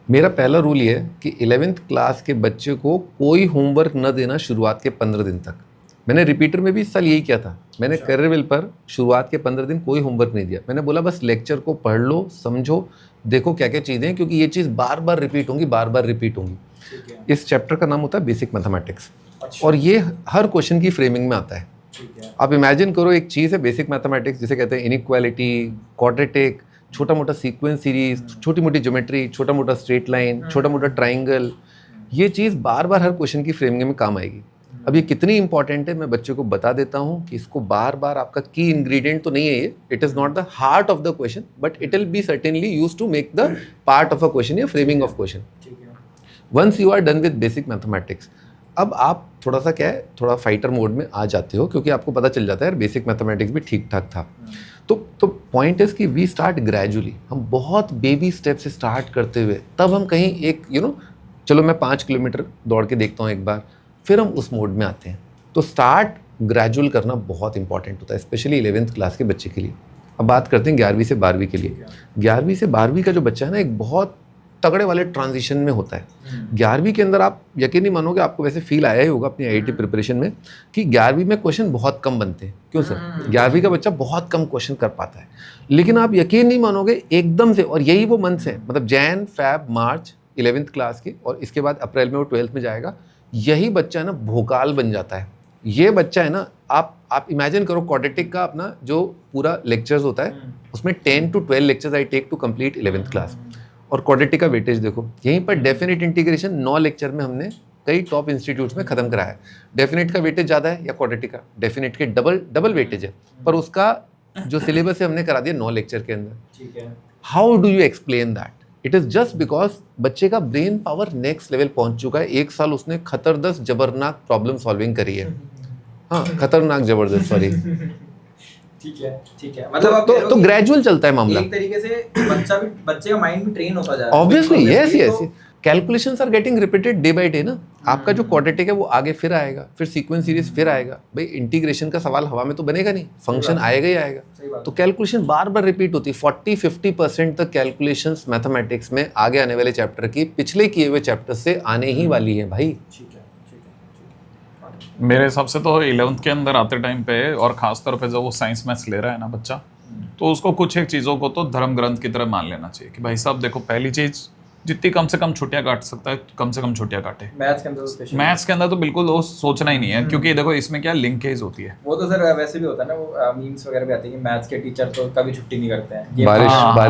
मेरा पहला रूल ये है कि 11th क्लास के बच्चे को कोई होमवर्क न देना शुरुआत के 15 दिन तक। मैंने रिपीटर में भी इस साल यही किया था। मैंने करियर पर शुरुआत के 15 दिन कोई होमवर्क नहीं दिया। मैंने बोला बस लेक्चर को पढ़ लो, समझो, देखो क्या क्या चीज़ें हैं, क्योंकि ये चीज़ बार बार रिपीट होंगी। इस चैप्टर का नाम होता है बेसिक मैथमेटिक्स। और ये हर क्वेश्चन की फ्रेमिंग में आता है। आप इमेजिन करो, एक चीज़ है बेसिक मैथमेटिक्स, जिसे कहते हैं इनइक्वालिटी, क्वाड्रेटिक, छोटा मोटा सीक्वेंस सीरीज, छोटी मोटी ज्योमेट्री, छोटा मोटा स्ट्रेट लाइन, छोटा मोटा ट्राइंगल। ये चीज़ बार बार हर क्वेश्चन की फ्रेमिंग में काम आएगी। अब ये कितनी इंपॉर्टेंट है मैं बच्चे को बता देता हूँ कि इसको बार बार, आपका की इंग्रेडिएंट तो नहीं है ये, it is not the heart of the question, but it will be certainly use to make the part of a question या framing of question. Once you are done with basic mathematics, अब आप थोड़ा सा क्या है, थोड़ा फाइटर मोड में आ जाते हो, क्योंकि आपको पता चल जाता है यार बेसिक मैथमेटिक्स भी ठीक ठाक था। तो पॉइंट इज कि वी स्टार्ट ग्रेजुअली, हम बहुत बेबी स्टेप से स्टार्ट करते हुए, तब हम कहीं एक चलो मैं 5 किलोमीटर दौड़ के देखता हूँ एक बार, फिर हम उस मोड में आते हैं। तो स्टार्ट ग्रेजुअल करना बहुत इंपॉर्टेंट होता है, स्पेशली 11th क्लास के बच्चे के लिए। अब बात करते हैं 11वीं से 12वीं के लिए। 11वीं से 12वीं का जो बच्चा है ना, एक बहुत तगड़े वाले ट्रांजिशन में होता है। 11वीं के अंदर आप यकीन नहीं मानोगे, आपको वैसे फील आया ही होगा अपनी IIT प्रिपरेशन में कि 11वीं में क्वेश्चन बहुत कम बनते हैं। क्यों सर? 11वीं का बच्चा बहुत कम क्वेश्चन कर पाता है। लेकिन आप यकीन नहीं मानोगे, एकदम से, और यही वो मंथ्स हैं, मतलब जैन, फैब, मार्च 11th क्लास के, और इसके बाद अप्रैल में वो 12th में जाएगा। यही बच्चा है ना भोकाल बन जाता है। ये बच्चा है ना, आप इमेजिन करो, क्वाड्रेटिक का अपना जो पूरा लेक्चर्स होता है, उसमें 10 to 12 lectures I take to complete 11th class. और क्वाड्रेटिक का वेटेज देखो, यहीं पर डेफिनेट इंटीग्रेशन 9 लेक्चर में हमने कई टॉप इंस्टीट्यूट्स में खत्म कराया है। डेफिनेट का वेटेज ज़्यादा है या क्वाड्रेटिक का? डेफिनेट के डबल वेटेज है, पर उसका जो सिलेबस है हमने करा दिया 9 लेक्चर के अंदर। ठीक है, how do you explain that? It is just because बच्चे का ब्रेन पावर नेक्स्ट लेवल पहुंच चुका है। 1 साल उसने खतरदस्त जबरदस्त प्रॉब्लम सॉल्विंग करी है। हाँ, खतरनाक जबरदस्त, सॉरी। ठीक है, मतलब आप तो ग्रेजुअल चलता है मामला। एक तरीके से बच्चे का माइंड भी ट्रेन होता जा रहा है। Obviously, yes, calculations are getting repeated day by day ना। आपका जो क्वाड्रेटिक है वो आगे फिर आएगा, फिर सीक्वेंस सीरीज फिर आएगा। भाई इंटीग्रेशन का सवाल हवा में तो बनेगा नहीं, फंक्शन आएगा ही आएगा। तो कैलकुलेशन बार बार रिपीट होती है। 40-50% तक कैलकुलेशंस मैथमेटिक्स में आगे आने वाले चैप्टर की पिछले किए हुए चैप्टर से आने ही वाली है भाई। मेरे हिसाब से तो 11th के अंदर आते टाइम पे, और खासतौर पे जब वो साइंस मैथ्स ले रहा है ना बच्चा, तो उसको कुछ एक चीज़ों को तो धर्म ग्रंथ की तरह मान लेना चाहिए कि भाई साहब देखो, पहली चीज़, जितनी कम से कम छुट्टियां काट सकता है कम से कम छुट्टियां काटे। मैथ्स के अंदर तो बिल्कुल वो सोचना ही नहीं है, क्योंकि देखो इसमें क्या लिंकेज होती है। वो तो सर वैसे भी होता है ना, वो मीम्स वगैरह भी आते हैं कि मैथ्स के टीचर तो कभी छुट्टी नहीं करते हैं। बारिश बाढ़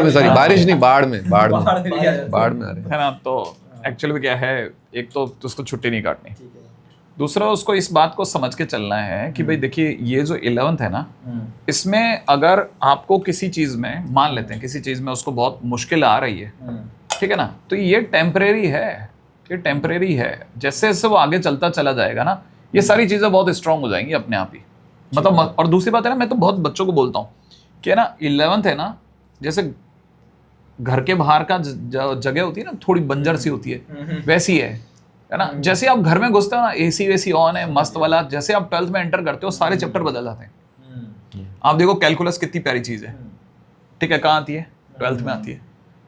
में, सॉरी बारिश नहीं, बाढ़ में आ रहे है ना। तो एक्चुअली क्या है, एक तो उसको छुट्टी नहीं काटनी, दूसरा उसको इस बात को समझ के चलना है कि भाई देखिए, ये जो 11th है ना, इसमें अगर आपको किसी चीज में, मान लेते हैं किसी चीज में उसको बहुत मुश्किल आ रही है, ठीक है ना, तो ये टेम्परेरी है, ये टेम्परेरी है। जैसे जैसे वो आगे चलता चला जाएगा ना, ये सारी चीजें बहुत स्ट्रांग हो जाएंगी अपने आप ही। मतलब, और दूसरी बात है ना, मैं तो बहुत बच्चों को बोलता हूँ कि ना 11th है ना, जैसे घर के बाहर का जगह होती है ना, थोड़ी बंजर सी होती है, वैसी है ना। जैसे आप घर में घुसते हो ना, एसी वेसी ऑन है मस्त वाला, जैसे आप 12th में एंटर करते हो सारे चैप्टर बदल जाते हैं। आप देखो कैलकुलस कितनी प्यारी चीज है, ठीक है, कहाँ आती है? 12th में आती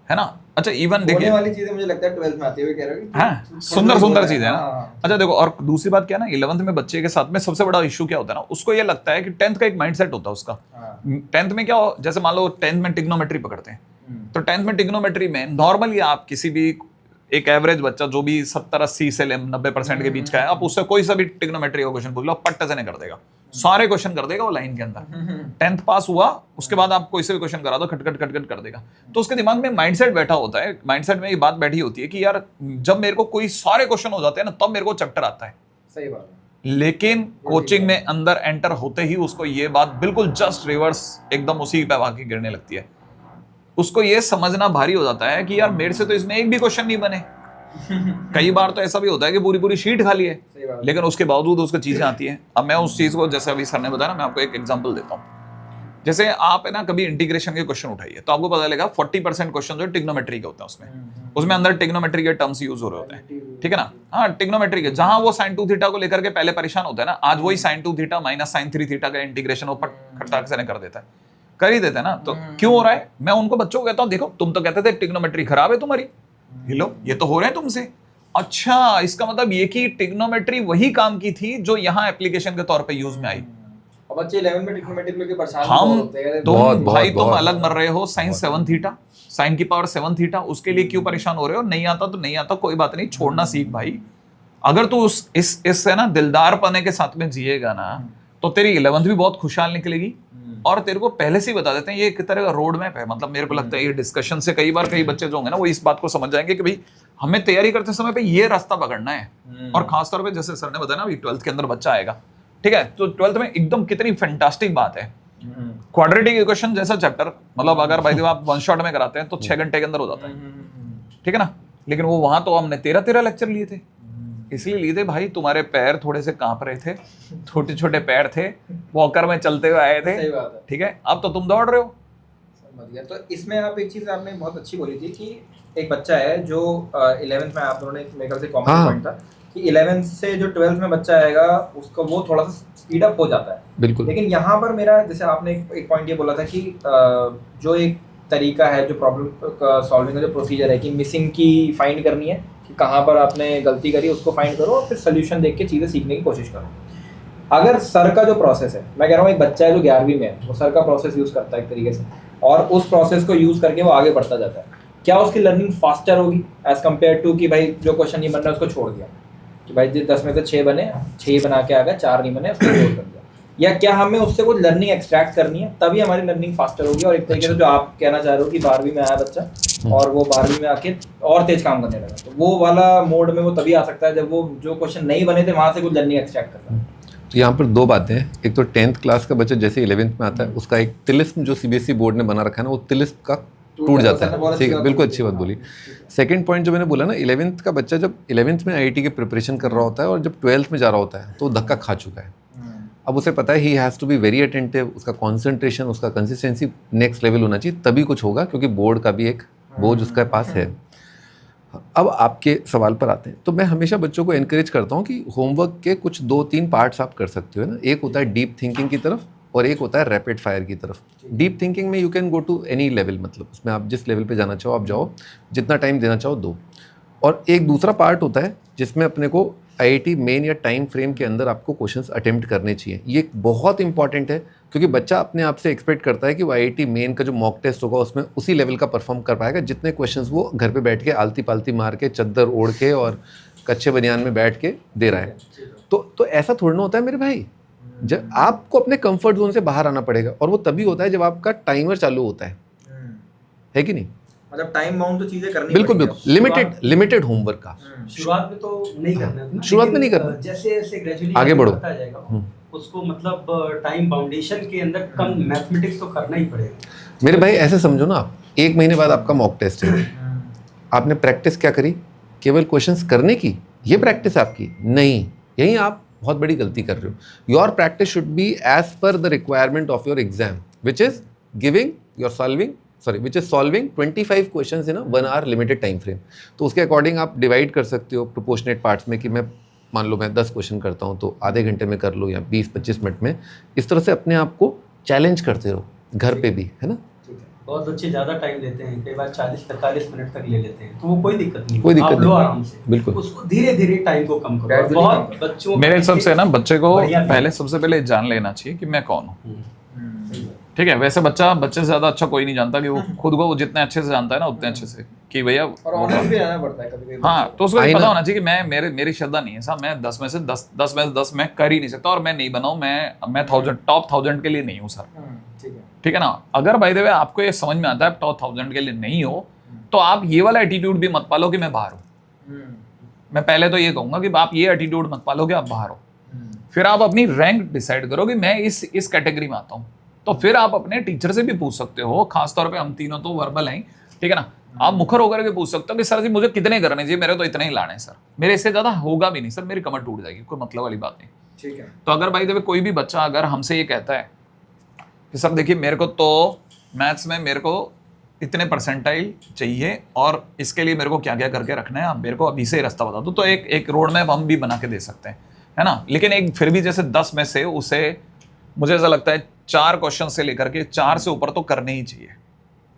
है ना। अच्छा, इवन देखिए वाली चीजें मुझे लगता है 12th में आती है, कह रहे हो। हाँ, सुंदर चीज है ना। अच्छा देखो, और दूसरी बात क्या है ना, 11th में बच्चे के साथ में सबसे बड़ा इशू क्या होता है ना, उसको ये लगता है कि 10th का एक माइंडसेट होता है उसका। 10th में क्या हो, जैसे मान लो 10th में ट्रिग्नोमेट्री पकड़ते हैं, तो 10th में ट्रिग्नोमेट्री में नॉर्मली आप किसी भी एक एवरेज बच्चा जो भी 70-80 से 90% के बीच का है, आप उससे कोई सा भी ट्रिग्नोमेट्री का क्वेश्चन पूछ लो, पट्टे से नहीं कर देगा, सारे क्वेश्चन कर देगा वो लाइन के अंदर। 10th पास हुआ, उसके बाद आप कोई से भी क्वेश्चन करा दो, खटखट खटखट कर देगा। तो उसके दिमाग में माइंडसेट बैठा होता है, माइंडसेट में ये बात बैठी होती है कि यार जब मेरे को कोई सारे क्वेश्चन हो जाते हैं ना, तब मेरे को चैप्टर आता है। सही बात है। लेकिन कोचिंग में अंदर एंटर होते ही उसको ये बात बिल्कुल जस्ट रिवर्स एकदम उसी पे आके गिरने लगती है। उसको ये समझना भारी हो जाता है कि यार मेरे से तो इसमें एक भी क्वेश्चन नहीं बने। कई बार तो ऐसा भी होता है कि पूरी पूरी शीट खाली है, लेकिन उसके बावजूद उसको चीजें आती हैं। अब मैं उस चीज को, जैसे अभी सर ने बताया ना, मैं आपको एक एग्जांपल देता हूँ। जैसे आप है ना कभी इंटीग्रेशन के क्वेश्चन उठाइए तो आपको पता लगेगा 40% क्वेश्चन जो टिग्नोमेट्री के होते हैं, उसमें अंदर टिग्नोमेट्री के टर्म्स यूज हो रहे होते हैं, ठीक है ना। हाँ, टिग्नोमेट्री के जहां वो sin 2 थीटा को लेकर के पहले परेशान होता है ना, आज वही sin 2 theta minus sin 3 theta का इंटीग्रेशन वो खटाक से कर देता है, कर ही देता है ना। तो क्यों हो रहा है? मैं उनको बच्चों को कहता हूँ, देखो तुम तो कहते थे टिग्नोमेट्री खराब है तुम्हारी, लो ये तो हो रहे हैं तुमसे। अच्छा, इसका मतलब ये कि टिग्नोमेट्री वही काम की थी जो यहाँ एप्लीकेशन के तौर पे यूज में आई। अब बच्चे 11 में ट्रिग्नोमेट्री लेके परेशान हम होते हैं। तुम अलग मर रहे हो, sin 7 थीटा, sin की पावर 7 थीटा, उसके लिए क्यों परेशान हो रहे हो? नहीं आता तो नहीं आता, कोई बात नहीं, छोड़ना सीख भाई। अगर तू इस है ना दिलदार पने के साथ में जिएगा ना, तो तेरी 11th भी बहुत खुशहाल निकलेगी। और तेरे को पहले से ही बता देते हैं ये एक तरह का रोड मैप है। मतलब मेरे को लगता है ये डिस्कशन से कई बार कई बच्चे जो होंगे ना, वो इस बात को समझ जाएंगे कि भाई हमें तैयारी करते समय पे ये रास्ता पकड़ना है। और खासतौर पे जैसे सर ने बताया ना, 12th के अंदर बच्चा आएगा, ठीक है, तो 12th में एकदम कितनी फैंटास्टिक बात है। क्वाड्रेटिक इक्वेशन जैसा चैप्टर, मतलब अगर भाई आप वन शॉट में कराते हैं तो 6 घंटे के अंदर हो जाता है, ठीक है ना। लेकिन वो वहां तो हमने 13 लेक्चर लिए थे, इसलिए लिए थे भाई तुम्हारे पैर थोड़े से कांप रहे थे, छोटे छोटे पैर थे, वॉकर में चलते हुए आए थे, सही बात है। ठीक है, अब तो तुम दौड़ रहे हो। समझ गया। तो इसमें आप एक चीज आपने बहुत अच्छी बोली थी कि एक बच्चा है जो 11th में, आप दोनों ने मेरे ख्याल से कॉमन पॉइंट था कि 11th से जो 12th में बच्चा आएगा उसका वो थोड़ा सा स्पीड अप हो जाता है। बिल्कुल। लेकिन यहाँ पर मेरा, जैसे आपने एक पॉइंट ये बोला था कि जो एक तरीका है, जो प्रॉब्लम का सॉल्विंग का जो प्रोसीजर है कि मिसिंग की फाइंड करनी है कि कहाँ पर आपने गलती करी, उसको फाइंड करो और फिर सोल्यूशन देख के चीज़ें सीखने की कोशिश करो। अगर सर का जो प्रोसेस है, मैं कह रहा हूँ एक बच्चा है जो 11वीं में है, वो सर का प्रोसेस यूज़ करता है एक तरीके से, और उस प्रोसेस को यूज़ करके वो आगे बढ़ता जाता है, क्या उसकी लर्निंग फास्टर होगी एज कम्पेयर टू कि भाई जो क्वेश्चन नहीं बन रहा उसको छोड़ दिया, कि भाई 10 में से 6 बने, 6 बना के आ गए, 4 नहीं बने, उसको छोड़ कर दिया, या क्या हमें उससे वो लर्निंग एक्सट्रैक्ट करनी है, तभी हमारी लर्निंग फास्टर होगी। और एक तरीके से जो आप कहना चाह रहे हो कि 12वीं में आया बच्चा और वो 12वीं में आके और तेज काम करने लगा, तो वो वाला मोड में वो तभी आ सकता है जब वो जो क्वेश्चन नहीं बने थे वहाँ से कुछ लर्निंग एक्सट्रैक्ट करता है। तो यहाँ पर 2 बातें हैं। एक तो 10th क्लास का बच्चा जैसे 11th में आता है, उसका एक तिलिस्म जो CBSE बोर्ड ने बना रखा है ना, वो तिलिस्म का टूट जाता है। ठीक है, बिल्कुल अच्छी बात बोली। सेकंड पॉइंट जो मैंने बोला ना, 11th का बच्चा जब 11th में IIT की प्रिपरेशन कर रहा होता है और जब 12th में जा रहा होता है तो धक्का खा चुका है। अब उसे पता है ही has to be very attentive, उसका कॉन्सेंट्रेशन, उसका कंसिस्टेंसी नेक्स्ट लेवल होना चाहिए, तभी कुछ होगा, क्योंकि बोर्ड का भी एक बोझ उसके पास है। अब आपके सवाल पर आते हैं, तो मैं हमेशा बच्चों को एनकरेज करता हूँ कि होमवर्क के कुछ 2-3 पार्ट्स आप कर सकते हो ना। एक होता है डीप थिंकिंग की तरफ और एक होता है रैपिड फायर की तरफ। डीप थिंकिंग में you can go to any level, मतलब उसमें आप जिस लेवल पे जाना चाहो आप जाओ, जितना टाइम देना चाहो दो। और एक दूसरा पार्ट होता है जिसमें अपने को IIT मेन या टाइम फ्रेम के अंदर आपको क्वेश्चंस अटेम्प्ट करने चाहिए। ये बहुत इंपॉर्टेंट है, क्योंकि बच्चा अपने आप से एक्सपेक्ट करता है कि वो IIT मेन का जो मॉक टेस्ट होगा उसमें उसी लेवल का परफॉर्म कर पाएगा जितने क्वेश्चंस वो घर पे बैठ के आलती पालती मार के चद्दर ओढ़ के और कच्चे बनियान में बैठ के दे रहा है। तो ऐसा थोड़ा ना होता है मेरे भाई। जब आपको अपने कंफर्ट जोन से बाहर आना पड़ेगा, और वो तभी होता है जब आपका टाइमर चालू होता है कि नहीं? मतलब टाइम बाउंड तो चीजें करनी बिल्कुल बिल्कुल, लिमिटेड होमवर्क का शुरुआत में तो नहीं करना, शुरुआत में नहीं करना, जैसे जैसे ग्रेजुअली आगे बढ़ो बढ़ता जाएगा उसको, मतलब टाइम बाउंडेशन के अंदर कम मैथमेटिक्स तो करना ही पड़ेगा। मेरे भाई ऐसे समझो ना, आप 1 महीने बाद आपका मॉक टेस्ट है, आपने प्रैक्टिस क्या करी? केवल क्वेश्चंस करने की, ये प्रैक्टिस आपकी नहीं। यही आप बहुत बड़ी गलती कर रहे हो। Your practice should be as per the requirement of your exam, which is solving 25 questions in 1 hour limited time frame. तो उसके अकॉर्डिंग आप डिवाइड कर सकते हो प्रोपोर्शनेट पार्ट्स में, कि मैं मान लो मैं 10 क्वेश्चन करता हूँ तो आधे घंटे में कर लो या 20-25 मिनट में। इस तरह से अपने आप को चैलेंज करते रहो, घर पे भी, है ना। बहुत बच्चे ज़्यादा टाइम लेते हैं, कई बार 40-45 मिनट तक ले लेते हैं, तो वो कोई दिक्कत नहीं, कोई दिक्कत नहीं, आराम से बिल्कुल उसको धीरे धीरे टाइम को कम करो। बहुत बच्चों मेरे हिसाब से ना बच्चे को पहले सबसे पहले जान लेना चाहिए कि मैं कौन हूँ। ठीक है, वैसे बच्चे से ज्यादा अच्छा कोई नहीं जानता कि वो खुद को वो जितने अच्छे से जानता है ना उतने अच्छे से कि भैया और ऑनलाइन भी रहना पड़ता है कभी-कभी। हाँ, तो उसको ये आई पता ना। होना चाहिए कि मैं मेरी श्रद्धा नहीं है साहब, मैं 10 में से 10 मैं कर ही नहीं सकता, और मैं नहीं बनाऊं, मैं टॉप 1000 के लिए नहीं हूँ सर। ठीक है। ठीक है ना। अगर बाय द वे आपको ये समझ में आता है टॉप 1000 के लिए नहीं हो, तो आप ये वाला एटीट्यूड भी मत पालो कि मैं बाहर हूँ। मैं पहले तो ये कहूंगा कि आप ये एटीट्यूड मत पालो कि आप बाहर हो। फिर आप अपनी रैंक डिसाइड करो कि मैं इस कैटेगरी में आता हूँ, तो फिर आप अपने टीचर से भी पूछ सकते हो। खासतौर पे हम तीनों तो वर्बल हैं, ठीक है ना। आप मुखर होकर के पूछ सकते हो कि सर जी मुझे कितने करने चाहिए, मेरे तो इतने ही लाने सर, मेरे इससे ज्यादा होगा भी नहीं सर, मेरी कमर टूट जाएगी, कोई मतलब वाली बात नहीं। ठीक है। तो अगर भाई कोई भी बच्चा अगर हमसे ये कहता है कि सर देखिए मेरे को तो मैथ्स में मेरे को इतने परसेंटाइल चाहिए और इसके लिए मेरे को क्या क्या करके रखना है, आप मेरे को अभी से ही रास्ता बता दो, तो एक रोड मैप हम भी बना के दे सकते हैं, है ना। लेकिन एक फिर भी जैसे 10 में से उसे मुझे ऐसा लगता है 4 क्वेश्चन से लेकर के 4 से ऊपर तो करने ही चाहिए।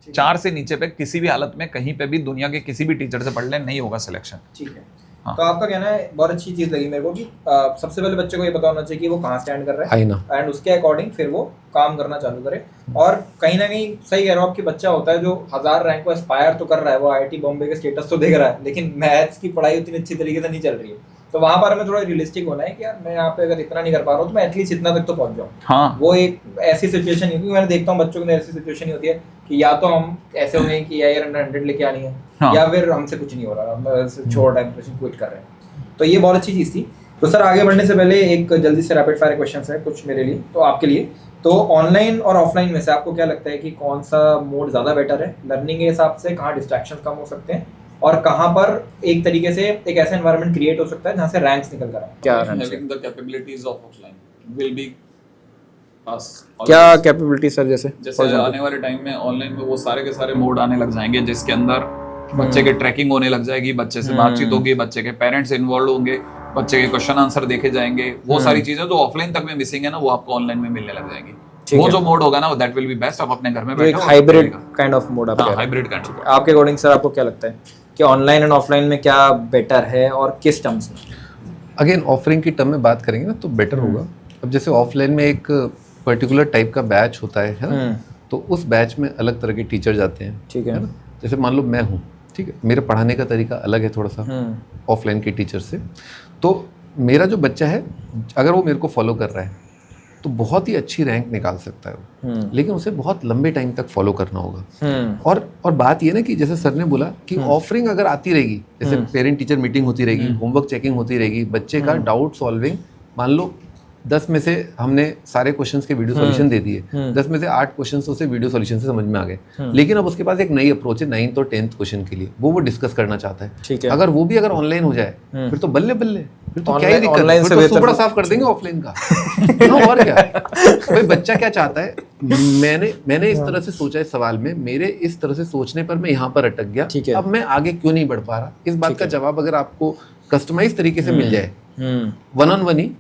4 से नीचे पे किसी भी हालत में कहीं पे भी दुनिया के किसी भी टीचर से पढ़ ले, नहीं होगा सिलेक्शन। ठीक है। हाँ। तो आपका कहना है, बहुत अच्छी चीज लगी मेरे को कि सबसे पहले बच्चे को ये पता होना चाहिए कि वो कहाँ स्टैंड कर रहा है, आई ना। एंड उसके अकॉर्डिंग फिर वो काम करना चालू करे। और कहीं ना कहीं सही कह रहा हूँ, आपकी बच्चा होता है जो 1000 रैंक को एस्पायर तो कर रहा है, वो IIT बॉम्बे के स्टेटस तो देख रहा है, लेकिन मैथ्स की पढ़ाई उतनी अच्छी तरीके से नहीं चल रही है। तो वहाँ पर हमें थोड़ा रियलिस्टिक होना है कि यार मैं यहाँ पे अगर इतना नहीं कर पा रहा हूँ तो मैं एटलीस्ट इतना तक तो पहुँच जाऊँ। हाँ, वो एक ऐसी सिचुएशन नहीं, क्योंकि मैंने देखता हूँ बच्चों के अंदर ऐसी सिचुएशन होती है कि या तो हम ऐसे हो गए कि यार 100 लेके आनी है, हाँ। या फिर हमसे कुछ नहीं हो रहा, हम छोड़ रहे हैं, क्विट कर रहे हैं। तो ये बहुत अच्छी चीज़ थी। तो सर आगे बढ़ने से पहले एक जल्दी से रैपिड फायर क्वेश्चन है कुछ मेरे लिए, तो आपके लिए। तो ऑनलाइन और ऑफलाइन में से आपको क्या लगता है कि कौन सा मोड ज़्यादा बेटर है लर्निंग के हिसाब से, कहाँ डिस्ट्रैक्शन कम हो सकते हैं, और कहाँ पर एक तरीके से एक ऐसा एनवायरनमेंट क्रिएट हो सकता है जहाँ से रैंक्स निकल कर आए? क्या having the capabilities of offline will be us क्या कैपेबिलिटी सर? जैसे आने वाले टाइम में ऑनलाइन में वो सारे के सारे मोड आने लग जाएंगे, जिसके अंदर बच्चे के ट्रैकिंग होने लग जाएगी, बच्चे से बातचीत होगी, बच्चे के पेरेंट्स इन्वॉल्व होंगे, बच्चे के क्वेश्चन आंसर देखे जाएंगे। वो सारी चीजें जो ऑफलाइन तक में मिसिंग है ना, वो आपको ऑनलाइन में मिलने लग जाएंगी। वो जो मोड होगा ना, दैट विल बी बेस्ट। आप अपने घर में बैठो, एक हाइब्रिड काइंड ऑफ मोड आप कह रहे हैं। Hybrid kind of. आपके अकॉर्डिंग सर आपको क्या लगता है कि ऑनलाइन एंड ऑफलाइन में क्या बेटर है और किस टर्म्स में? अगेन ऑफरिंग की टर्म में बात करेंगे ना तो बेटर होगा। अब जैसे ऑफलाइन में एक पर्टिकुलर टाइप का बैच होता है ना, तो उस बैच में अलग तरह के टीचर जाते हैं, ठीक है ना। जैसे मान लो मैं हूँ, ठीक है, मेरे पढ़ाने का तरीका अलग है थोड़ा सा ऑफलाइन के टीचर से। तो मेरा जो बच्चा है अगर वो मेरे को फॉलो कर रहा है तो बहुत ही अच्छी रैंक निकाल सकता है वो, लेकिन उसे बहुत लंबे टाइम तक फॉलो करना होगा। और बात ये ना कि जैसे सर ने बोला कि ऑफरिंग अगर आती रहेगी, जैसे पेरेंट टीचर मीटिंग होती रहेगी, होमवर्क चेकिंग होती रहेगी, बच्चे का डाउट सॉल्विंग, मान लो 10 में से हमने सारे क्वेश्चंस के वीडियो सॉल्यूशन दे दिए, 10 में से 8 क्वेश्चंस उसे वीडियो सॉल्यूशन से समझ में आ गए, लेकिन अब उसके पास एक नई अप्रोच है 9th और 10th क्वेश्चन के लिए, वो डिस्कस करना चाहता है। ठीक है। अगर वो भी अगर ऑनलाइन हो जाए फिर तो बल्ले बल्ले, फिर तो क्या ही दिक्कत ऑनलाइन है, से फिर तो बेहतर सुपड़ा साफ कर देंगे ऑफलाइन का। हाँ, और क्या भाई, बच्चा क्या चाहता है, मैंने इस तरह से सोचा इस सवाल में, मेरे इस तरह से सोचने पर मैं यहाँ पर अटक गया, ठीक है। अब मैं आगे क्यों नहीं बढ़ पा रहा। इस बात का जवाब अगर आपको कस्टमाइज तरीके से मिल जाए, 1-on-1 ही,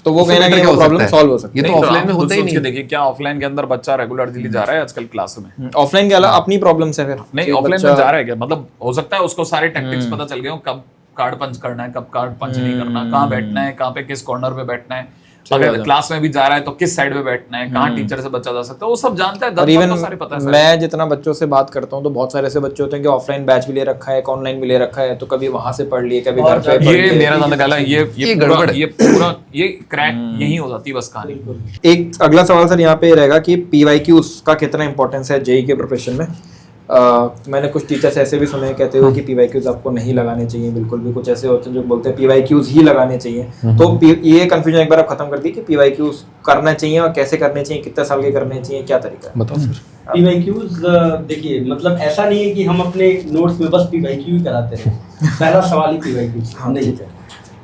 तो वो कहीं ना कहीं प्रॉब्लम सॉल्व हो सकती ये है। तो ऑफलाइन में होता ही नहीं। देखिए क्या ऑफलाइन के अंदर बच्चा रेगुलरली जा रहा है आजकल क्लास में, ऑफलाइन के अलावा अपनी प्रॉब्लम्स है फिर नहीं ऑफलाइन में जा रहा है क्या, मतलब हो सकता है उसको सारे टैक्टिक्स पता चल गए हो, कब कार्ड पंच करना है, कब कार्ड पंच नहीं करना, कहाँ बैठना है, कहाँ पे किस कॉर्नर पे बैठना है, अगर क्लास में भी जा रहा है तो किस साइड पे बैठना है, कहाँ टीचर से बच्चा जा सकता है, वो सब जानता है। और इवन तो सारे पता है। मैं जितना बच्चों से बात करता हूँ तो बहुत सारे ऐसे बच्चे होते हैं कि ऑफलाइन बैच भी ले रखा है, ऑनलाइन भी ले रखा है, तो कभी वहां से पढ़ लिए, कभी घर पे पढ़ ये लिए। मेरा ज्यादा ख्याल है ये गड़बड़, ये क्रैक यही हो जाती है बस कहानी। एक अगला सवाल सर यहाँ पे रहेगा कि PYQs का कितना इंपॉर्टेंस है जेईई के प्रिपरेशन में? मैंने कुछ टीचर्स ऐसे भी सुने कहते हुए कि PYQs आपको नहीं लगाने चाहिए बिल्कुल भी, कुछ ऐसे होते हैं जो बोलते हैं PYQs ही लगाने चाहिए। तो ये कंफ्यूजन एक बार आप खत्म कर दी कि PYQs करना चाहिए और कैसे करने चाहिए, कितने साल के करने चाहिए, क्या तरीका है? बताओ सर। PYQs देखिए, मतलब ऐसा नहीं है कि हम अपने नोट्स में बस PYQ ही कराते रहे। पहला सवाल ही PYQ नहीं है।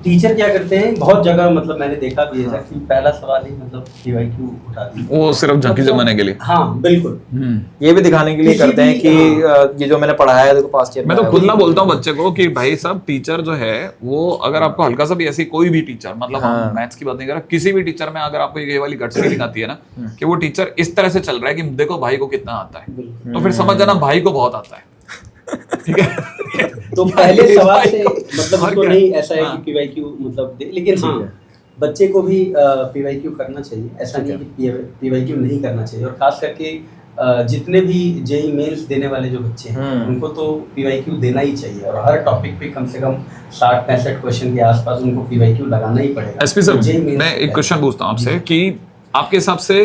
टीचर क्या करते हैं बहुत जगह, मतलब मैंने देखा भी है कि पहला सवाल ही मतलब PYQ उठा दी, वो सिर्फ झांकी जमाने के लिए। हाँ बिल्कुल, ये भी दिखाने के लिए करते हैं कि ये जो मैंने पढ़ाया है देखो पास्ट ईयर मैं तो खुद ना बोलता हूँ बच्चे को कि भाई साहब टीचर जो है वो, अगर आपको हल्का सा भी ऐसी कोई भी टीचर, मतलब हम मैथ्स की बात नहीं कर रहा, किसी भी टीचर में अगर आपको ये वाली गट्स फीलिंग आती है ना कि वो टीचर इस तरह से चल रहा है कि देखो भाई को कितना आता है, तो फिर समझ जाना भाई को बहुत आता है। ठीक है, तो पहले सवाल से मतलब उसको नहीं ऐसा है कि PYQ मतलब लेकिन हाँ बच्चे को भी PYQ करना चाहिए, ऐसा नहीं कि PYQ नहीं करना चाहिए। और खास करके जितने भी जेई मेंस देने वाले जो बच्चे हैं उनको तो PYQ देना ही चाहिए, और हर टॉपिक पे कम से कम 60-65 क्वेश्चन के आसपास उनको PYQ लगाना ही पड़ेगा। एसपी सर, मैं एक क्वेश्चन पूछता हूँ आपसे कि आपके हिसाब से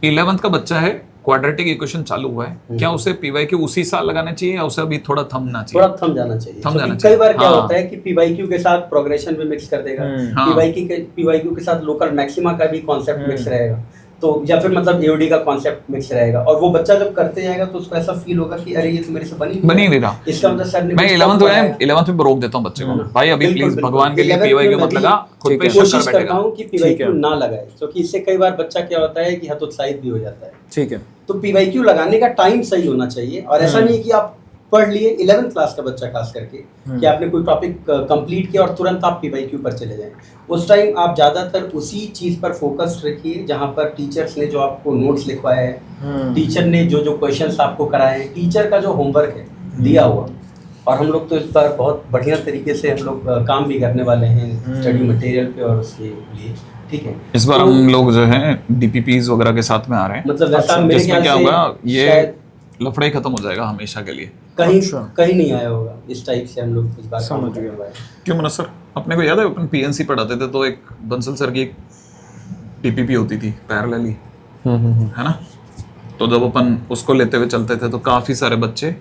11th का बच्चा है, क्वाड्रेटिक इक्वेशन चालू हुआ है, क्या उसे PYQ उसी साल लगाना चाहिए या उसे अभी थोड़ा थमना चाहिए? थोड़ा थम जाना चाहिए। थम जाना कई बार क्या हाँ। होता है कि PYQ के साथ प्रोग्रेशन भी मिक्स कर देगा, हाँ। PYQ के साथ लोकल मैक्सिमा का भी कॉन्सेप्ट मिक्स रहेगा, तो या फिर मतलब AOD का कॉन्सेप्ट मिक्स रहेगा, और वो बच्चा जब करते जाएगा तो उसको ऐसा फील होगा कि अरे ये तो मेरे से बनी नहीं रहा। इसका मतलब सर ने मैं 11th में रोक देता हूँ बच्चे को, भाई अभी बिल्कुल, प्लीज बिल्कुल। भगवान के लिए 11th में PYQ मत मैं लगा, खुद पे शक कोशिश कर करता बैठेगा। हूँ कि PYQ ना लगाए, क्योंकि इससे कई बार बच्चा क्या होता है कि हतोत्साहित भी हो जाता है। ठीक है। तो PYQ लगाने का टाइम सही होना चाहिए, और ऐसा नहीं है कि आप पढ़ लिए 11th क्लास का बच्चा खास करके कि आपने कोई टॉपिक कंप्लीट किया और तुरंत आप PYQ पर चले जाएं। उस टाइम आप ज़्यादातर उसी चीज़ पर फोकस रखिए जहाँ पर टीचर्स ने जो आपको नोट्स लिखवाए हैं, टीचर ने जो जो क्वेश्चंस आपको कराए हैं, टीचर का जो होमवर्क है दिया हुआ, और हम लोग तो इस बार बहुत बढ़िया तरीके से हम लोग काम भी करने वाले हैं स्टडी मटेरियल पे और उसके लिए, ठीक है। इस बार हम लोग जो है DPPs वगैरह के साथ में आ रहे हैं, मतलब वैसा मेरे जिसमें ख्याल क्या से होगा, ये शायद लफड़ा ही खत्म हो जाएगा हमेशा के लिए। कहीं नहीं आया होगा इस टाइप से हम लोग इस बार समझ काम गया। करने वाले। क्यों मनोज सर, अपने को याद है अपन PNC पढ़ाते थे तो एक बंसल सर की एक DPP होती थी पैरेलली, है ना? तो जब अपन उसको लेते हुए चलते थे तो काफी सारे बच्चे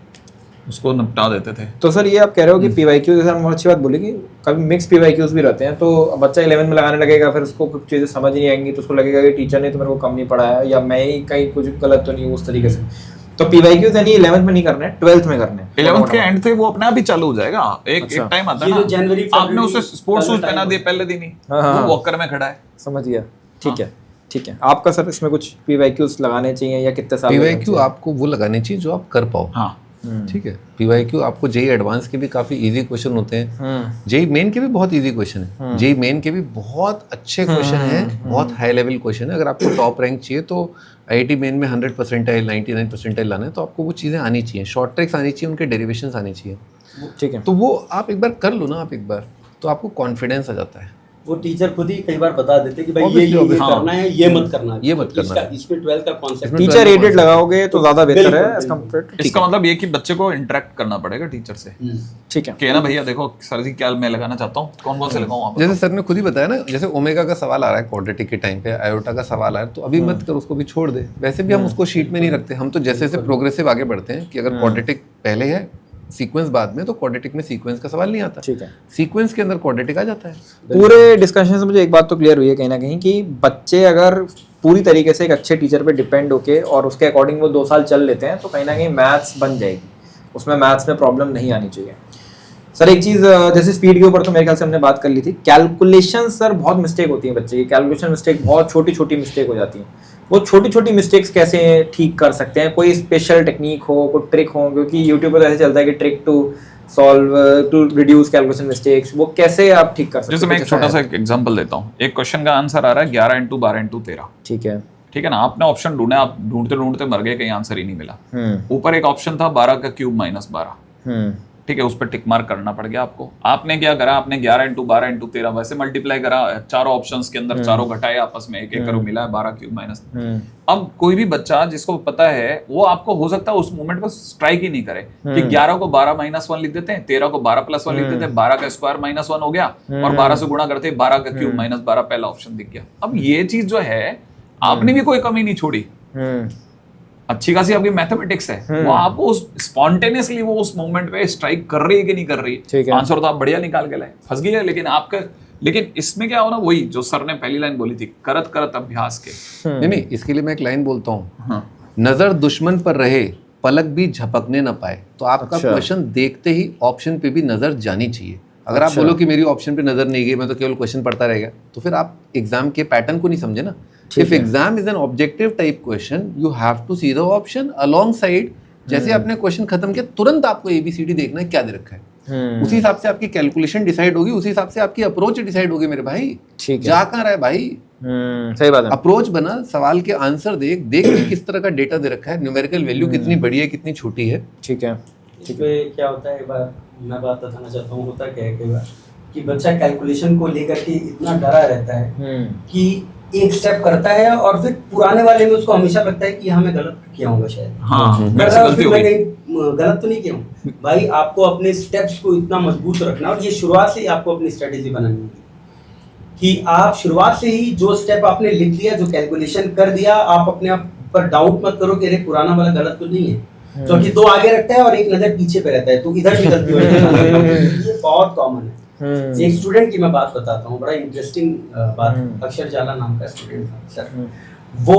उसको निपटा देते थे। तो सर ये आप कह रहे हो कि PYQ जैसे हम अच्छी बात बोली कि कभी मिक्स PYQs भी रहते हैं, तो बच्चा 11th में लगाने लगेगा, फिर उसको कुछ चीज़ें समझ नहीं आएंगी, तो उसको लगेगा कि टीचर ने तो मेरे को कम नहीं पढ़ाया, या मैं ही कहीं कुछ गलत तो नहीं हूँ उस तरीके से। तो PYQs यानी 11th में नहीं करने हैं, 12th में करने हैं। 11th के एंड से वो अपने आप ही चालू हो जाएगा। एक टाइम आता है ये ना, जो जनवरी आपने उसे स्पोर्ट्स शूज पहना दिए पहले दिन ही, वो वॉकर में खड़ा है। समझ गया। ठीक है, ठीक है। आपका सर इसमें कुछ PYQs लगाने चाहिए या कितने साल? PYQ आपको वो लगाने चाहिए जो आप कर पाओ। हाँ, ठीक है। PYQ आपको जेई एडवांस के भी काफी इजी क्वेश्चन होते हैं, जेई मेन के भी बहुत इजी क्वेश्चन है, जेई मेन के भी बहुत अच्छे क्वेश्चन हैं, बहुत हाई लेवल क्वेश्चन है। अगर आपको टॉप रैंक चाहिए तो IIT मेन में 100 परसेंटाइल 99 परसेंटाइल लाना है, तो आपको वो चीज़ें आनी चाहिए, शॉर्ट ट्रिक्स आनी चाहिए, उनके डेरिवेशंस आनी चाहिए। ठीक है। तो वो आप एक बार कर लो ना, आप एक बार, तो आपको कॉन्फिडेंस आ जाता है। वो टीचर खुद ही कई बार बता देते कि भाई Obviously, ये obviously, करना है, ये मत करना है, ये मत करना है। इसमें 12 का कॉन्सेप्ट टीचर रेटेड लगाओगे तो ज्यादा बेहतर है बिल्कुल, एज कम्पेयर टू। इसका मतलब ये कि बच्चे को इंटरेक्ट करना पड़ेगा टीचर से, ठीक है। कि ना भैया देखो सर जी क्या मैं लगाना चाहता हूँ, कौन कौन से लगाऊं आप जैसे सर ने खुद ही बताया ना, जैसे ओमेगा का सवाल आ रहा है क्वाड्रेटिक के टाइम पे, आयोटा का सवाल आ रहा है, तो अभी मत कर, उसको भी छोड़ दे। वैसे भी हम उसको शीट में नहीं रखते, हम तो जैसे जैसे प्रोग्रेसिव आगे बढ़ते हैं कि अगर क्वाड्रेटिक पहले है सीक्वेंस बाद में, तो क्वाड्रेटिक में सीक्वेंस का सवाल नहीं आता, ठीक है। सीक्वेंस के अंदर क्वाड्रेटिक आ जाता है। पूरे डिस्कशन से मुझे एक बात तो क्लियर हुई है कहीं ना कहीं कि बच्चे अगर पूरी तरीके से एक अच्छे टीचर पे डिपेंड होके और उसके अकॉर्डिंग वो 2 साल चल लेते हैं तो कहीं ना कहीं मैथ्स बन जाएगी, उसमें मैथ्स में प्रॉब्लम नहीं आनी चाहिए। सर एक चीज़ जैसे स्पीड के ऊपर तो मेरे ख्याल से हमने बात कर ली थी, कैलकुलेशन सर बहुत मिस्टेक होती है बच्चे की, कैलकुलेशन मिस्टेक बहुत छोटी छोटी मिस्टेक हो जाती है। वो छोटी छोटी मिस्टेक्स कैसे ठीक कर सकते हैं? कोई स्पेशल टेक्निक हो, कोई ट्रिक हो, क्योंकि यूट्यूब पर ऐसे चलता है कि trick to solve to reduce calculation mistakes, वो कैसे आप ठीक कर सकते हैं? जैसे मैं एक छोटा सा एग्जांपल देता हूँ। एक क्वेश्चन का आंसर आ रहा है 11 × 12 × 13, ठीक है, ठीक है ना? आपने ऑप्शन ढूंढा, आप ढूंढते ढूंढते मर गए, कहीं आंसर ही नहीं मिला। ऊपर एक ऑप्शन था 12 का क्यूब -12, ठीक है, उस पर टिक मार्क करना पड़ गया आपको। आपने क्या करा, आपने 11 × 12 × 13 वैसे मल्टीप्लाई करा, चारों ऑप्शंस के अंदर चारों घटाए, आपस में एक एक करो, मिला है 12 क्यूब माइनस। अब कोई भी बच्चा जिसको पता है वो आपको हो सकता है उस मोमेंट पर स्ट्राइक ही नहीं करे कि 11 को 12 -1 लिख देते हैं, 13 को 12 + 1 लिख देते हैं, 12 का स्क्वायर -1 हो गया और 12 से गुणा करते हैं 12 का क्यूब -12, पहला ऑप्शन दिख गया। अब ये चीज जो है आपने भी कोई कमी नहीं छोड़ी, अच्छी खासी आपकी मैथमेटिक्स है, वो आपको उस स्पॉन्टेनियसली वो उस मोमेंट पे स्ट्राइक कर रही है कि नहीं कर रही है। आंसर तो आप बढ़िया निकाल के लाए, फंस गई है, लेकिन इसमें क्या हो ना, वही जो सर ने पहली लाइन बोली थी, करत करत अभ्यास के। नहीं, इसके लिए मैं एक लाइन बोलता हूँ, नजर दुश्मन पर रहे पलक भी झपकने न पाए। तो आपका क्वेश्चन देखते ही ऑप्शन पे भी नजर जानी चाहिए। अगर आप बोलो कि मेरी ऑप्शन पे नजर नहीं गई, मैं तो केवल क्वेश्चन पढ़ता रहेगा, तो फिर आप एग्जाम के पैटर्न को नहीं समझे ना। If exam is an objective type question, you have to see the option alongside। जैसे आपने क्वेश्चन खत्म किया तुरंत आपको ABCD देखना है क्या दे रखा है, उसी हिसाब से आपकी कैलकुलेशन डिसाइड होगी, उसी हिसाब से आपकी अप्रोच डिसाइड होगी मेरे भाई। ठीक है, जा कहाँ रहा है भाई? सही बात है। अप्रोच बना, सवाल के आंसर देख कि किस तरह का डेटा दे रखा है, न्यूमेरिकल वैल्यू कितनी बड़ी है कितनी छोटी है। ठीक है। इसमें क्या होता है, एक बार मैं बात बताना चाहता हूँ, होता क्या है कई बार कि बच्चा कैलकुलेशन को लेकर के इतना डरा रहता है हम्म कि एक स्टेप करता है और फिर पुराने वाले में उसको हमेशा लगता है कि हाँ मैं गलत किया होगा शायद, हाँ कर मेरे से रहा हूँ, गलती फिर हो मैं गई। कहीं गलत तो नहीं किया हूँ। भाई आपको अपने स्टेप्स को इतना मजबूत रखना, और ये शुरुआत से ही आपको अपनी स्ट्रेटेजी बनानी है कि आप शुरुआत से ही जो स्टेप आपने लिख लिया, जो कैलकुलेशन कर दिया, आप अपने आप पर डाउट मत करो कि अरे पुराना वाला गलत तो नहीं है, क्योंकि दो आगे रखता है और एक नजर पीछे पे रहता है, तो इधर भी गलती हो जाती है। ये बहुत कॉमन है। एक स्टूडेंट की मैं बात बताता हूँ, बड़ा इंटरेस्टिंग बात। अक्षर जाला नाम का स्टूडेंट था सर, वो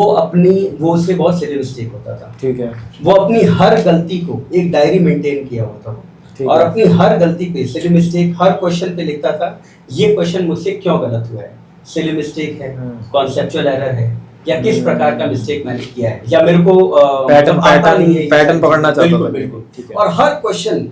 उससे बहुत सिली मिस्टेक होता था। ठीक है। वो अपनी हर गलती को एक डायरी मेंटेन किया हुआ था ठीक और है। अपनी हर गलती पे सिली मिस्टेक हर क्वेश्चन पे लिखता था, ये क्वेश्चन मुझसे क्यों गलत हुआ है, सिली मिस्टेक है, कॉन्सेप्चुअल एरर है, या किस प्रकार का मिस्टेक मैंने किया है, या मेरे को पैटर्न पकड़ना चाहता था। बिल्कुल। ठीक है। और हर क्वेश्चन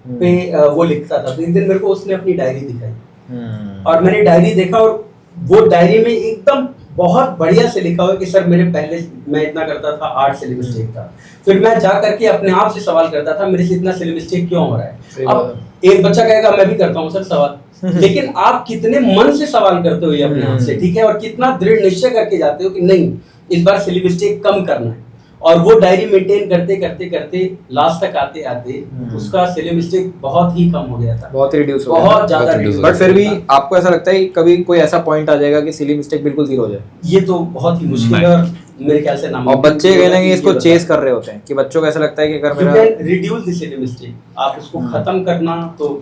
पे वो लिखता था। तो एक दिन मेरे को उसने अपनी डायरी दिखाई और मैंने डायरी देखा, और वो डायरी में एकदम बहुत बढ़िया से लिखा हुआ है कि सर मेरे पहले मैं इतना करता था, 8 सिली मिस्टेक था। फिर मैं जा करके अपने आप से सवाल करता था, मेरे से इतना सिली मिस्टेक क्यों हो रहा है। अब एक बच्चा कहेगा मैं भी करता हूँ सर सवाल, लेकिन आप कितने मन से सवाल करते हो ये अपने आप से, ठीक है, और कितना दृढ़ निश्चय करके जाते हो कि नहीं इस बार सिली मिस्टेक कम करना है। और वो डायरी मेंटेन करते करते करते लास्ट तक आते आते उसका सिली मिस्टेक बहुत ही कम हो गया था, बहुत रिड्यूस हो बहुत ज्यादा बहुत reduce reduce हो बट फिर भी गया था। आपको ऐसा लगता है कि कभी कोई ऐसा पॉइंट आ जाएगा कि सिली मिस्टेक बिल्कुल जीरो हो जाए, ये तो बहुत ही मुश्किल है, और मेरे ख्याल से नामुमकिन और बच्चे कहीं ना कहीं ये इसको होता चेस है। कर रहे होते हैं कि बच्चों को ऐसा लगता है कि अगर You मेरा can reduce the silly mistake, आप उसको खत्म करना तो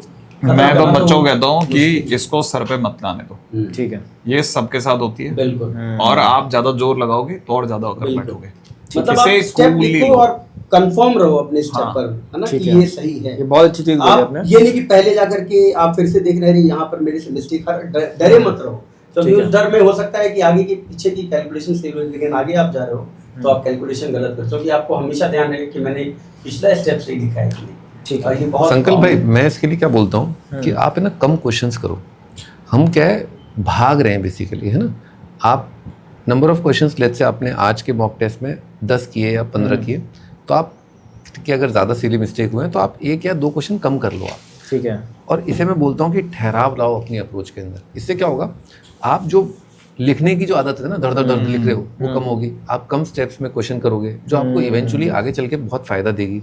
मैं तो बच्चों को कहता हूँ कि इसको सर पे मत लाने दो, ठीक है। ये सबके साथ होती है, बिल्कुल। और आप ज्यादा जोर लगाओगे तो और ज्यादा कर बिल्कुल। बैठोगे। मतलब इसे आप स्टेप coolly लिखो लो। और कंफर्म रहो अपने स्टेप हाँ। पर, है ना, ठीक कि है। ये सही है। ये बहुत अच्छी चीज बोली आप आपने। ये नहीं कि पहले जाकर के आप फिर से देख रहे हैं यहाँ पर मेरे से मिस्टेक, डरे मत रहो, क्योंकि ठीक है। उस डर में हो सकता है कि आगे के पीछे की कैलकुलेशन सही हो, लेकिन आगे आप जा रहे हो तो आप कैलकुलेशन गलत कर, क्योंकि आपको हमेशा ध्यान रहे कि मैंने पिछला स्टेप सही लिखा है कि नहीं। ठीक और है। ये बहुत संकल्प भाई, common मैं इसके लिए क्या बोलता हूँ कि आप है ना कम क्वेश्चंस करो। हम क्या है भाग रहे हैं बेसिकली, है ना। आप नंबर ऑफ क्वेश्चंस लेते से आपने आज के मॉक टेस्ट में 10 किए या 15 किए, तो आप कि अगर ज़्यादा सिली मिस्टेक हुए हैं तो आप 1 या 2 क्वेश्चन कम कर लो आप। ठीक है। और इसे मैं बोलता हूँ कि ठहराव लाओ अपनी अप्रोच के अंदर। इससे क्या होगा, आप जो लिखने की जो आदत है ना, धड़ धड़ धड़ लिख रहे हो, वो कम होगी। आप कम स्टेप्स में क्वेश्चन करोगे, जो आपको इवेंचुअली आगे चल के बहुत फ़ायदा देगी।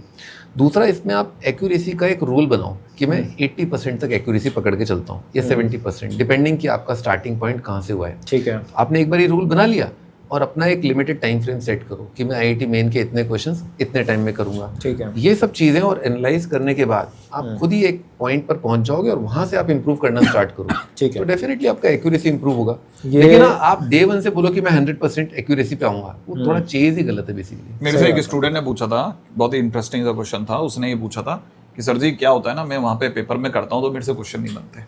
दूसरा, इसमें आप एक्यूरेसी का एक रूल बनाओ कि मैं 80% तक एक्यूरेसी पकड़ के चलता हूँ, या 70%, डिपेंडिंग कि आपका स्टार्टिंग पॉइंट कहाँ से हुआ है। ठीक है। आपने एक बार ये रूल बना लिया और अपना एक लिमिटेड टाइम फ्रेम सेट करो कि मैं आईआईटी मेन के इतने क्वेश्चंस इतने टाइम में करूंगा। ठीक है। ये सब चीज़ें और एनालाइज करने के बाद आप खुद ही एक पॉइंट पर पहुंच जाओगे और वहां से आप इंप्रूव करना स्टार्ट करो। ठीक है। तो डेफिनेटली आपका एक्यूरेसी इंप्रूव होगा। ये- लेकिन आप डे 1 से बोलो कि मैं 100% एक्यूरेसी पे आऊंगा, वो थोड़ा चेज ही गलत है बेसिकली। मेरे से एक स्टूडेंट ने पूछा था, बहुत ही इंटरेस्टिंग सा क्वेश्चन था। उसने ये पूछा था कि सर जी क्या होता है ना, मैं वहाँ पे पेपर में करता हूँ तो मेरे से क्वेश्चन नहीं बनते,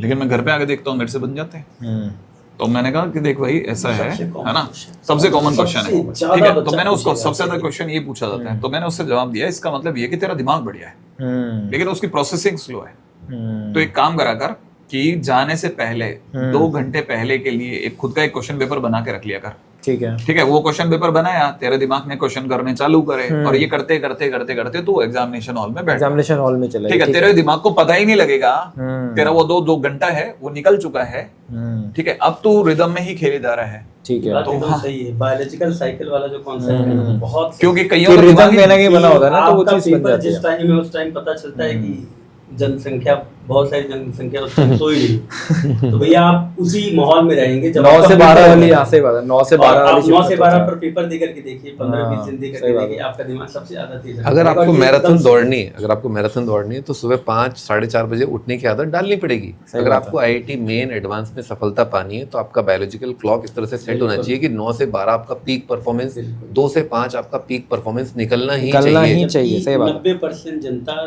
लेकिन मैं घर पे आके देखता हूँ मेरे से बन जाते हैं। तो मैंने कहा कि देख भाई ऐसा है ना, सबसे कॉमन क्वेश्चन है, ठीक है। तो मैंने उसको सबसे ज्यादा क्वेश्चन ये पूछा जाता है, तो मैंने उससे जवाब दिया इसका मतलब ये कि तेरा दिमाग बढ़िया है लेकिन उसकी प्रोसेसिंग स्लो है। तो एक काम करा कर कि जाने से पहले 2 घंटे पहले के लिए एक खुद का एक क्वेश्चन पेपर बना के रख लिया कर, ठीक है। ठीक है। वो क्वेश्चन पेपर बनाया, तेरे दिमाग में क्वेश्चन करने चालू करे, और ये करते करते करते करते तू एग्जामिनेशन हॉल में बैठ, एग्जामिनेशन हॉल में चले, ठीक है। तेरे दिमाग को पता ही नहीं लगेगा, तेरा वो 2 घंटा है वो निकल चुका है, ठीक है। अब तू रिदम में ही खेले जा रहा है, ठीक है। बात एकदम सही है। बायोलॉजिकल साइकिल वाला जो कॉन्सेप्ट है वो बहुत, क्योंकि कईयों तो का रिदम दिमाग देना ही बना होता है ना, तो वो आपका चीज बन पेपर जाती जिस है। टाइम में उस टाइम पता चलता है कि जनसंख्या, बहुत सारी जनसंख्या उस टाइम सो ही रही, तो भैया आप उसी माहौल में रहेंगे जब 9 आपका से पेपर 12 वाली होगा। यहाँ से 9 से 12 और वाली आप 9 से shift 12 होता है। पर पेपर देकर के देखिए, 15-20 दिन देकर सही के बात देखिए, है। आपका दिमाग सबसे ज्यादा तेज है। अगर आपको और ये मैराथन एकदम दौड़नी है, अगर आपको मैराथन दौड़नी है तो सुबह 5 साढ़े 4 बजे उठने की आदत डालनी पड़ेगी। सही अगर बात है। आपको आईआईटी मेन एडवांस में सफलता पानी है तो आपका बायोलॉजिकल क्लॉक इस तरह से सेट होना चाहिए कि 9 से 12 आपका पीक परफॉर्मेंस, 2 से 5 आपका पीक परफॉर्मेंस निकलना ही चाहिए। चाहिए, सही बात है। 90% जनता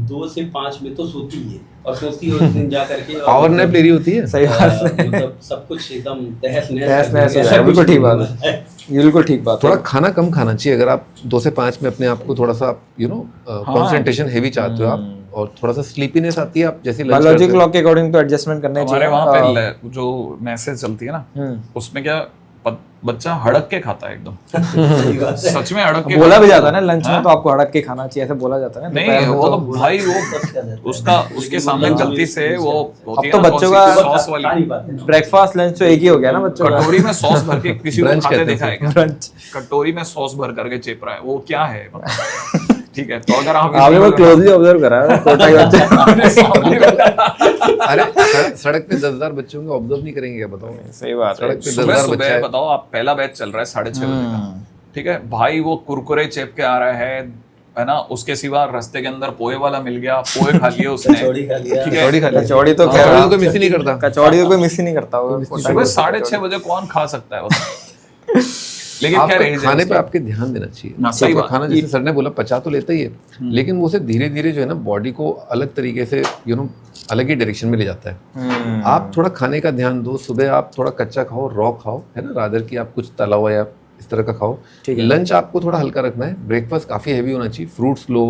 2 से 5 में तो सोती है, और सोती है उस दिन जा करके और पावर नैप ले रही होती है। सही बात है। मतलब सब कुछ एकदम तहस तहस नहस नहस हो जाए, बिल्कुल ठीक बात है। बिल्कुल ठीक बात थोड़ा है। खाना कम खाना चाहिए। अगर आप 2 से 5 में अपने आप को थोड़ा सा कंसंट्रेशन हेवी चाहते हो आप, और थोड़ा सा स्लीपीनेस आती है, आप जैसे lunch बायोलॉजिकल करते हो। क्लॉक के अकॉर्डिंग तो एडजस्टमेंट करना हमारे चाहिए। वहाँ पे जो मैसेज चलती है ना, हम्म। उसमें क्या बच्चा हड़क के खाता है एकदम, सही बात है। सच में हड़क के बोला भी खाता जाता है ना लंच में तो आपको हड़क के खाना चाहिए, ऐसे बोला जाता है ना। नहीं दोपहर में वो तो तो भाई वो उसका उसके सामने गलती से वो होती है तो ना बच्चों कौन सी का सॉस खा वाली नहीं पाते ना। ब्रेकफास्ट लंच तो एक ही हो गया ना बच्चों का। कटोरी में सॉस भर के किसी को Brunch खाते कहते देखा है हैं क्या? ब्रंच। कटोरी में सॉस भर करके चेप रहा है, वो क्या है मतलब? ठीक है, तो अगर आप आपने बहुत क्लोजली ऑब्जर्व करा है कोटा के बच्चे। अरे सड़क पे 10,000 बच्चे होंगे, ऑब्जर्व नहीं करेंगे क्या? बताओ। सही बात है। सड़क पे सुबह 10,000 बच्चा सुबह है। बताओ, आप पहला बैच चल रहा है 6:30 बजे का, ठीक है भाई, वो कुरकुरे चेप के आ रहा है ना, उसके सिवा रास्ते के अंदर पोहे वाला मिल गया, पोहे खा लिए उसने, कचौड़ी खा लिया। ठीक है, कचौड़ी तो कचौड़ी खैर तो कोई मिस ही नहीं करता। कचौड़ी तो कोई मिस ही नहीं करता होगा। सुबह 6:30 बजे कौन खा सकता है वो? लेकिन क्या आपको रही खाने पे आपके ध्यान देना चाहिए। हाँ, सही आपका बात। खाना जैसे सर ने बोला पचा तो लेता ही है, लेकिन वो उसे धीरे धीरे जो है ना बॉडी को अलग तरीके से अलग ही डायरेक्शन में ले जाता है। आप थोड़ा खाने का ध्यान दो। सुबह आप थोड़ा कच्चा खाओ, रॉ खाओ, है ना, रादर की आप कुछ तला हुआ या इस तरह का खाओ। लंच आपको थोड़ा हल्का रखना है। ब्रेकफास्ट काफ़ी हैवी होना चाहिए। फ्रूट्स लो,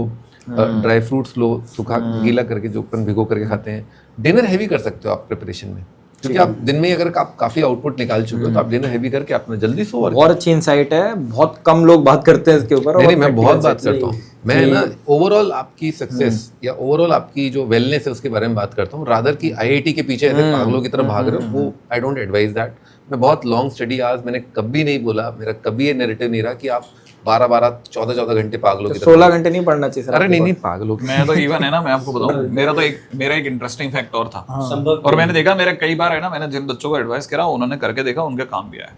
ड्राई फ्रूट्स लो, सूखा गीला करके जो अपन भिगो करके खाते हैं। डिनर हैवी कर सकते हो आप प्रिपरेशन में, क्योंकि आप दिन में अगर आप काफी आउटपुट निकाल चुके हो तो आप डिनर हैवी करके अपना जल्दी सो। बहुत अच्छी इंसाइट है, बहुत कम लोग बात करते हैं इसके ऊपर। नहीं, मैं बहुत बात करता हूँ। मैं ना ओवरऑल आपकी सक्सेस या ओवरऑल आपकी जो वेलनेस है उसके बारे में बात करता हूँ, रादर की आईआईटी के पीछे ऐसे पागलों की तरह भाग रहे हो, वो आई डोंट एडवाइज दैट। मैं बहुत लॉन्ग स्टडी आज मैंने कभी नहीं बोला, मेरा कभी ये नैरेटिव नहीं रहा कि आप 12-12, 14-14 घंटे पागलों की तरह। 16 घंटे नहीं पढ़ना चाहिए सर। अरे नहीं पागलों की। मैं तो इवन है ना, मैं आपको बताऊं, मेरा एक इंटरेस्टिंग फैक्ट और था, संभव और मैंने देखा, मेरे कई बार है ना, मैंने जिन बच्चों को एडवाइस करा उन्होंने करके देखा, उनके काम भी आया।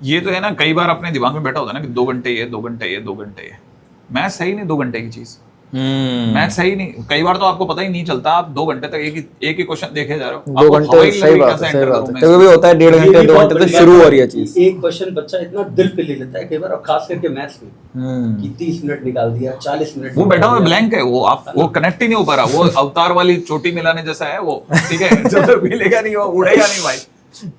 ये तो है ना, कई बार अपने दिमाग में बैठा होता है ना कि 2 घंटे ये, 2 घंटे ये, 2 घंटे ये। मैथ सही नहीं 2 घंटे की चीज, मैथ सही नहीं। कई बार तो आपको पता ही नहीं चलता, आप 2 घंटे तक एक ही क्वेश्चन देखे जा रहे हो। 2 घंटे सही बात है, सही बात है। कभी भी होता है 1.5 घंटे 2 घंटे तो शुरू हो रही है चीज। एक क्वेश्चन बच्चा इतना दिल पे ले लेता है कई बार, और खास करके मैथ्स में कि 30 मिनट निकाल दिया, 40 मिनट वो बैठा हुआ ब्लैंक है, वो कनेक्ट ही नहीं हो पा रहा। वो अवतार वाली चोटी मिलाने जैसा है वो, ठीक है, जब तक मिलेगा नहीं वो उड़ेगा नहीं भाई।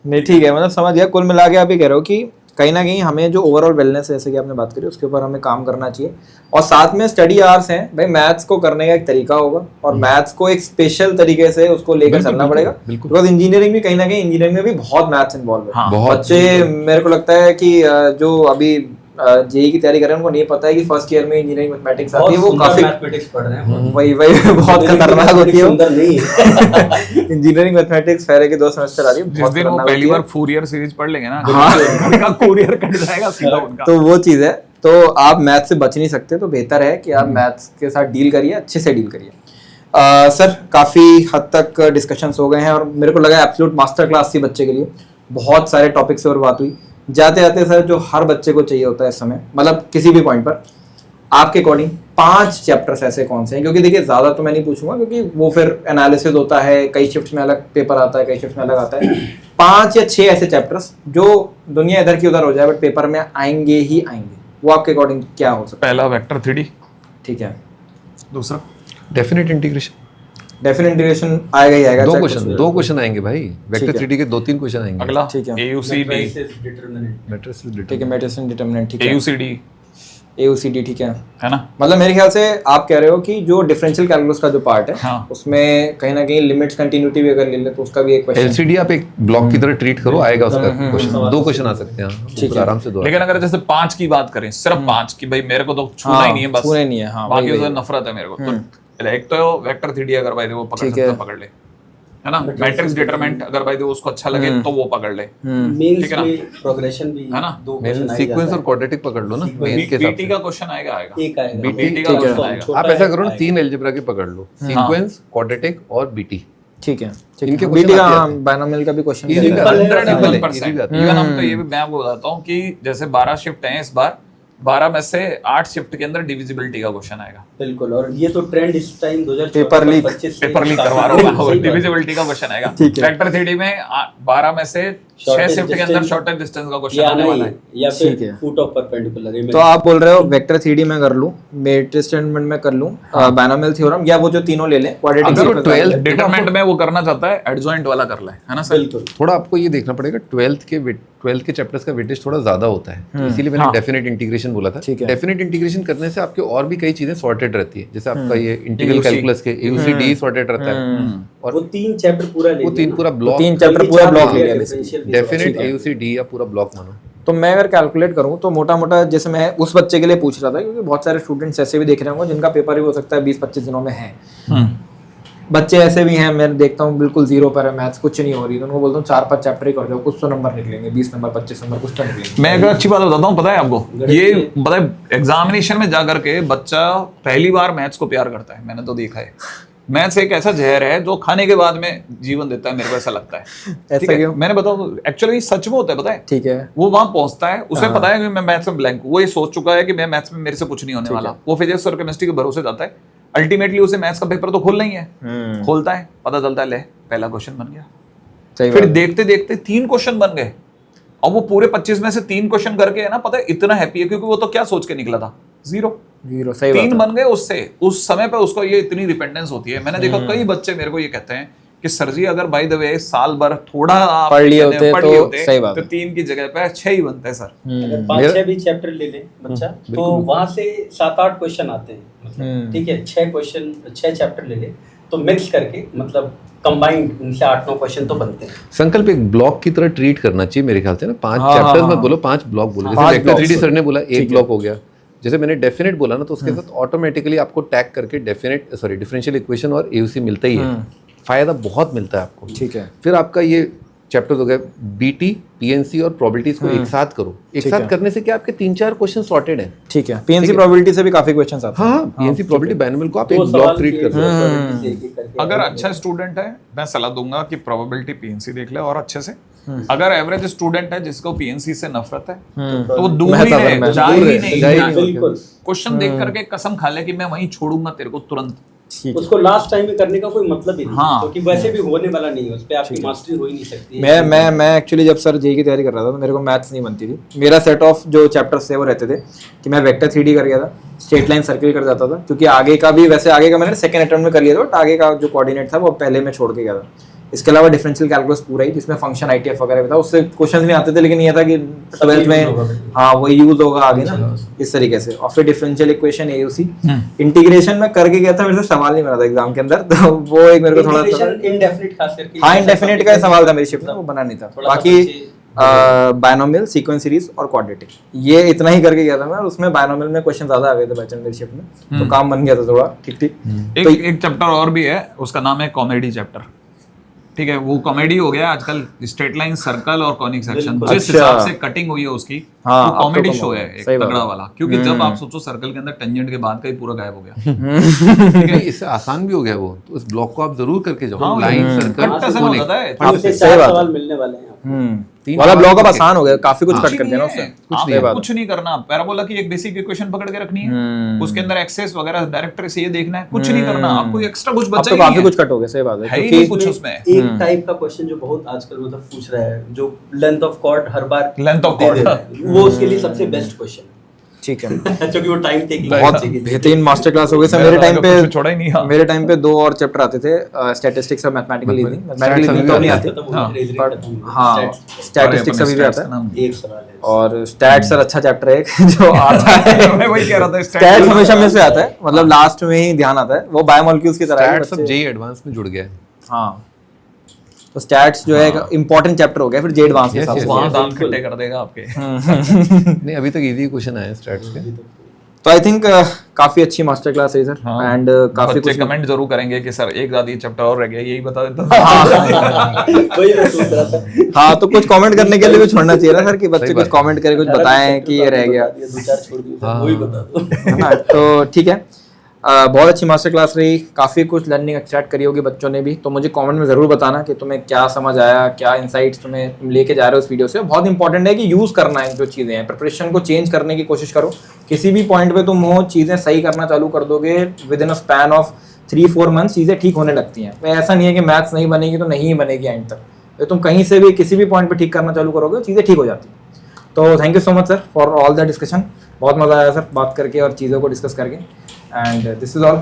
नहीं ठीक है, मतलब समझ गया। कुल मिला के आप ये कह रहे हो कि कहीं ना कहीं हमें जो ओवरऑल वेलनेस जैसे कि आपने बात करी उसके ऊपर हमें काम करना चाहिए, और साथ में स्टडी आवर्स हैं भाई। मैथ्स को करने का एक तरीका होगा, और मैथ्स को एक स्पेशल तरीके से उसको लेकर चलना पड़ेगा, बिकॉज इंजीनियरिंग में कहीं ना कहीं इंजीनियरिंग में भी बहुत मैथ्स इन्वॉल्व है। हाँ, बहुत। बच्चे मेरे को लगता है कि जो अभी जेई की तैयारी कर रहे हैं उनको नहीं पता है कि फर्स्ट ईयर में इंजीनियरिंग मैथमेटिक्स आती है, वो काफी मैथमेटिक्स पढ़ रहे हैं। वही बहुत खतरनाक होती है। सुंदर नहीं है। इंजीनियरिंग मैथमेटिक्स फेरे के 2 सेमेस्टर आ रही है, जिस बहुत दिन वो खतरनाक पहली होती है। बार फूरियर सीरीज पढ़ लेंगे ना, हाँ। घर का कुरियर कट जाएगा सीधा उनका। तो वो चीज़ है। तो आप मैथ से बच नहीं सकते, तो बेहतर है कि आप मैथ्स के साथ डील करिए, अच्छे से डील करिए। सर काफ़ी हद तक डिस्कशंस हो गए हैं, और मेरे को लगा एब्सोल्यूट मास्टर क्लास थी बच्चे के लिए। बहुत सारे टॉपिक्स से और बात हुई। जाते जाते सर, जो हर बच्चे को चाहिए होता है इस समय, मतलब किसी भी पॉइंट पर, आपके अकॉर्डिंग 5 चैप्टर्स ऐसे कौन से हैं? क्योंकि देखिए ज़्यादा तो मैं नहीं पूछूंगा, क्योंकि वो फिर एनालिसिस होता है, कई शिफ्ट में अलग पेपर आता है, कई शिफ्ट में अलग आता है। 5 या 6 ऐसे चैप्टर्स जो दुनिया इधर की उधर हो जाए बट पेपर में आएंगे ही आएंगे, वो आपके अकॉर्डिंग क्या हो सकता पहला वेक्टर 3D, है? ठीक है। दूसरा डेफिनेट इंटीग्रेशन। डेफिनेट इंटीग्रेशन आएगा ही आएगा। 2 क्वेश्चन आएंगे भाई। वेक्टर 3D के 2-3 क्वेश्चन आएंगे। अगला ठीक है। AUCD, मैट्रिसेस ठीक है, मेडिसिन डिटरमिनेंट, ठीक है। AUCD AUCD, ठीक है। है ना। मतलब मेरे ख्याल से आप कह रहे हो कि जो डिफरेंशियल कैलकुलस का जो पार्ट है, हाँ। उसमें कहीं ना कहीं लिमिट्स कंटिन्यूटी भी अगर ले ले तो उसका भी एक क्वेश्चन। LCD आप एक ब्लॉक की तरह ट्रीट करो, आएगा उसका क्वेश्चन। 2 क्वेश्चन आ सकते हैं, बिल्कुल आराम से 2। लेकिन अगर जैसे 5 की बात करें, सिर्फ 5 की, भाई मेरे को तो छूना ही नहीं है, बस छूना ही नहीं है, हाँ, बाकी वही, उससे नफरत है मेरे को। तो एक तो वेक्टर 3D अगर भाई वो पकड़ सकता है पकड़ ले, है ना। मैट्रिक्स डिटरमिनेंट अगर भाई उसको अच्छा लगे तो वो पकड़ ले, मेंस ठीक है ना? में प्रोग्रेशन भी है ना? 2 क्वेश्चन सीक्वेंस और क्वाड्रेटिक पकड़ लो ना मेंस के हिसाब बीटी से। का क्वेश्चन आएगा एक आएगा। बीटी का क्वेश्चन आएगा। आप ऐसा करो ना, 3 अलजेब्रा के पकड़ लो, सीक्वेंस, क्वाड्रेटिक और बीटी। ठीक है, ठीक इनके है। क्वेश्चन बीटी का आते हाँ, हैं। बायनोमियल का भी क्वेश्चन Easy है। का। 100% इवन हम तो ये भी मैं आपको बताता हूँ कि जैसे 12 शिफ्ट हैं इस बार, 12 में से 8 शिफ्ट के अंदर डिविजिबिलिटी का क्वेश्चन आएगा। बिल्कुल, और ये तो ट्रेंड इस time 2024 paper leak paper leak करवा रहा हूँ, डिविजिबिलिटी का क्वेश्चन आएगा। ठीक है। वेक्टर 3D में 12 में से 6 शिफ्ट के अंदर शॉर्टेस्ट डिस्टेंस का क्वेश्चन आने वाला है। या ठीक फिर है। Foot of perpendicular. तो आप बोल रहे हो वेक्टर 3D में कर लूं, मैट्रिक्स डिटरमिनेंट में कर लूं, बायनोमियल थ्योरम, या वो जो तीनों ले लें, क्वाड्रेटिक। अगर 12th डिटरमिनेंट में वो करना चाहता है, एडजॉइंट वाला कर ले, है ना सर। बिल्कुल। थोड़ा आपको ये देखना पड़ेगा, 12th के चैप्टर्स का वेटेज थोड़ा ज्यादा होता है, इसीलिए मैंने डेफिनेट इंटीग्रेशन बोला था। ठीक है। डेफिनेट इंटीग्रेशन करने से आपके और भी कई चीजें सॉर्टेड रहती है, जैसे आपका ये इंटीग्रल कैलकुलस के AUCD सॉर्टेड रहता है, और वो 3 चैप्टर पूरा ले वो 3 पूरा ब्लॉक, 3 चैप्टर पूरा ब्लॉक ले लिया डेफिनेट AUC-D या पूरा ब्लॉक मानो। तो मैं अगर कैलकुलेट करूँ तो मोटा मोटा जैसे मैं उस बच्चे के लिए पूछ रहा था, क्योंकि बहुत सारे स्टूडेंट्स ऐसे भी देख रहे होंगे जिनका पेपर भी हो सकता है 20-25 दिनों में है। बच्चे ऐसे भी हैं, मैं देखता हूँ बिल्कुल जीरो पर है, मैथ्स कुछ नहीं हो रही, तो उनको बोलता हूँ 4-5 चैप्टर ही कर दो, कुछ तो नंबर निकलेंगे, 20 नंबर 25 नंबर कुछ तो निकलेंगे। मैं एक अच्छी बात बताता हूँ, पता है आपको, ये पता है एग्जामिनेशन में जाकर के बच्चा पहली बार मैथ्स को प्यार करता है। मैंने तो देखा है, मैथ्स एक ऐसा जहर है जो खाने के बाद में जीवन देता है, मेरे को ऐसा लगता है। ठीक है, मैंने बताओ एक्चुअली सच में होता है, पता है। ठीक है, वो वहां पहुंचता है, उसे पता है कि मैं मैथ्स में ब्लैंक हूँ, वो ये सोच चुका है कि मैं मैथ्स में मेरे से कुछ नहीं होने वाला, वो फिजिक्स और केमिस्ट्री के भरोसे जाता है। अल्टीमेटली उसे मैथ्स का पेपर तो खोलना ही है, खोलता है, पता चलता है ले पहला क्वेश्चन बन गया, फिर देखते देखते 3 क्वेश्चन बन गए, और वो पूरे 25 में से 3 क्वेश्चन करके है ना, पता है इतना हैप्पी है, क्योंकि वो तो क्या सोच के निकला था, जीरो सही 3 बन गए उससे। उस समय पे उसको ये इतनी डिपेंडेंस होती है। मैंने देखा कई बच्चे मेरे को ये कहते हैं कि सर जी अगर बाय द वे साल भर थोड़ा आप पढ़ लिए होते सही बात तो 3 की जगह पे 6 ही बनते हैं सर। अगर 5-6 भी चैप्टर ले ले बच्चा तो वहां से 7-8 क्वेश्चन आते हैं, मतलब ठीक है 6 चैप्टर ले ले तो मिक्स करके मतलब कंबाइंड इनसे 8-9 क्वेश्चन तो बनते हैं। संकल्प एक ब्लॉक की तरह ट्रीट करना चाहिए मेरे ख्याल से ना, 5 चैप्टर्स मत बोलो, 5 ब्लॉक बोलो। जैसे वेक्टर 3D सर ने बोला 1 ब्लॉक हो गया, जैसे मैंने डेफिनेट बोला ना, तो उसके साथ ऑटोमेटिकली आपको टैग करके डिफरेंशियल इक्वेशन और AUC मिलता ही है, फायदा बहुत मिलता है आपको। ठीक है, फिर आपका ये चैप्टर हो गया BT, PNC और प्रोबेबिलिटीज को एक साथ करो। एक साथ करने से क्या आपके 3-4 क्वेश्चन सॉर्टेड हैं। ठीक है, PNC प्रोबेबिलिटी से भी काफी क्वेश्चंस आते हैं। हाँ, PNC प्रोबेबिलिटी बाइनोमियल को आप एक ब्लॉक ट्रीट करते हो। अगर अच्छा स्टूडेंट है, मैं सलाह दूंगा कि प्रोबेबिलिटी PNC देख ले और अच्छे से। अगर एवरेज स्टूडेंट है जिसको PNC से नफरत है तो वो दूर ही रहे, जा ही नहीं। क्वेश्चन देख करके कसम खा ले कि मैं वहीं छोड़ूंगा तेरे को तुरंत। उसको लास्ट टाइम में करने का कोई मतलब ही नहीं, क्योंकि वैसे भी होने वाला नहीं है, उस पे आपकी मास्टरी हो ही नहीं सकती। मैं एक्चुअली जब सर जेई की तैयारी कर रहा था तो मेरे को मैथ्स नहीं बनती थी। मेरा सेट ऑफ जो चैप्टर्स थे वो रहते थे कि मैं वेक्टर 3D कर गया था, स्ट्रेट लाइन सर्किल कर जाता था, क्योंकि आगे का भी वैसे आगे का मैंने सेकंड अटेम्प्ट में कर लिया था, बट आगे का जो कोऑर्डिनेट था वो पहले में छोड़ के गया था। इसके अलावा डिफरेंशियल कैलकुलस पूरा ही, जिसमें फंक्शन ITF वगैरह भी था, उससे क्वेश्चंस भी आते थे, लेकिन ये था कि 12th में हाँ वो यूज होगा आगे ना, इस तरीके से। और फिर डिफरेंशियल इक्वेशन AUC इंटीग्रेशन में करके गया था, मेरे से सवाल नहीं बना था एग्जाम के अंदर, तो वो एक मेरे को थोड़ा सा इनडेफिनिट खास करके, हाँ इनडेफिनिट का सवाल था मेरी शिफ्ट में, वो बना नहीं था। बाकी बायनोमियल, सीक्वेंस सीरीज और क्वाड्रेटिक, ये इतना ही करके गया था मैं। उसमें बायनोमियल में क्वेश्चन ज्यादा आ गए थे बैचलर मेरी शिफ्ट में, तो काम बन गया था थोड़ा ठीक। तो एक चैप्टर और भी है, उसका नाम है कॉमेडी चैप्टर। ठीक है, वो कॉमेडी हो गया आजकल, स्ट्रेट लाइन, सर्कल और कॉनिक सेक्शन, जिस हिसाब से कटिंग हुई है उसकी, वो कॉमेडी शो है एक तगड़ा वाला। क्योंकि जब आप सोचो सर्कल के अंदर टेंजेंट के बाद का ही पूरा गायब हो गया। ठीक है, इससे आसान भी हो गया वो, तो उस ब्लॉक को आप जरूर करके जाओ। लाइन, सर्कल, सवाल मिलने वाले हैं वाला ब्लॉक अब आसान हो गया, काफी कुछ कट कर देना उससे। कुछ नहीं करना, पैराबोला की एक बेसिक इक्वेशन पकड़ के रखनी है, उसके अंदर एक्सेस वगैरह डायरेक्टर से ये देखना है, कुछ नहीं करना आपको, एक्स्ट्रा कुछ बचा ही नहीं है। काफी कुछ कट हो गया, सही बात है। क्योंकि कुछ उसमें एक टाइप का क्वेश्चन जो बहुत आजकल मतलब पूछ रहा है, जो लेंथ ऑफ कॉर्ड हर बार लेंथ ऑफ कॉर्ड, वो उसके लिए सबसे बेस्ट क्वेश्चन। ठीक है, क्योंकि वो टाइम टेकिंग बहुत बेहतरीन मास्टर क्लास हो गई सर। मेरे टाइम पे छोड़ा ही नहीं। हाँ, मेरे टाइम पे 2 और चैप्टर आते थे, स्टैटिस्टिक्स और मैथमेटिकल रीजनिंग। मैथमेटिकल तो नहीं आते, हाँ स्टैटिस्टिक्स अभी भी आता है। एक सवाल है और स्टैट सर अच्छा चैप्टर है जो आता है, मैं वही कह रहा था, स्टैट हमेशा में से आता है, मतलब लास्ट में ही ध्यान आता है, वो बायोमोलिक्यूल्स की तरह है। सब जेईई एडवांस में जुड़ गया है। हाँ, तो स्टैट्स जो है एक इंपॉर्टेंट चैप्टर हो गया फिर जेईई एडवांस के साथ। वहां दाम खट्टे कर देगा आपके। नहीं, अभी तक इजी क्वेश्चन आए स्टैट्स के, तो आई थिंक काफी अच्छी मास्टर क्लास है सर। एंड काफी कुछ कमेंट जरूर करेंगे कि सर एक आधी चैप्टर और रह गया, यही बता देता। वही मैं सोच रहा था। हाँ, तो कुछ कमेंट करने के लिए भी छोड़ना चाहिए ना सर, कि बच्चे कुछ कमेंट करें, कुछ बताएं कि ये रह गया, 2-4 छोड़ दिए, वही बता दो, है ना। तो ठीक है, बहुत अच्छी मास्टर क्लास रही, काफ़ी कुछ लर्निंग एक्सट्रैक्ट करी होगी बच्चों ने भी। तो मुझे कमेंट में ज़रूर बताना कि तुम्हें क्या समझ आया, क्या इनसाइट्स तुम लेके जा रहे हो इस वीडियो से। बहुत इंपॉर्टेंट है कि यूज़ करना है जो चीज़ें हैं, प्रिपरेशन को चेंज करने की कोशिश करो। किसी भी पॉइंट पे तुम हो, चीज़ें सही करना चालू कर दोगे, with in a span of 3-4 months चीज़ें ठीक होने लगती हैं। तो ऐसा नहीं है कि मैथ्स नहीं बनेगी तो नहीं बनेगी एंड तक, तो तुम कहीं से भी किसी भी पॉइंट पे ठीक करना चालू करोगे, चीज़ें ठीक हो जाती हैं। तो thank you so much sir for all the discussion, बहुत मज़ा आया सर बात करके और चीज़ों को डिस्कस करके। And this is all.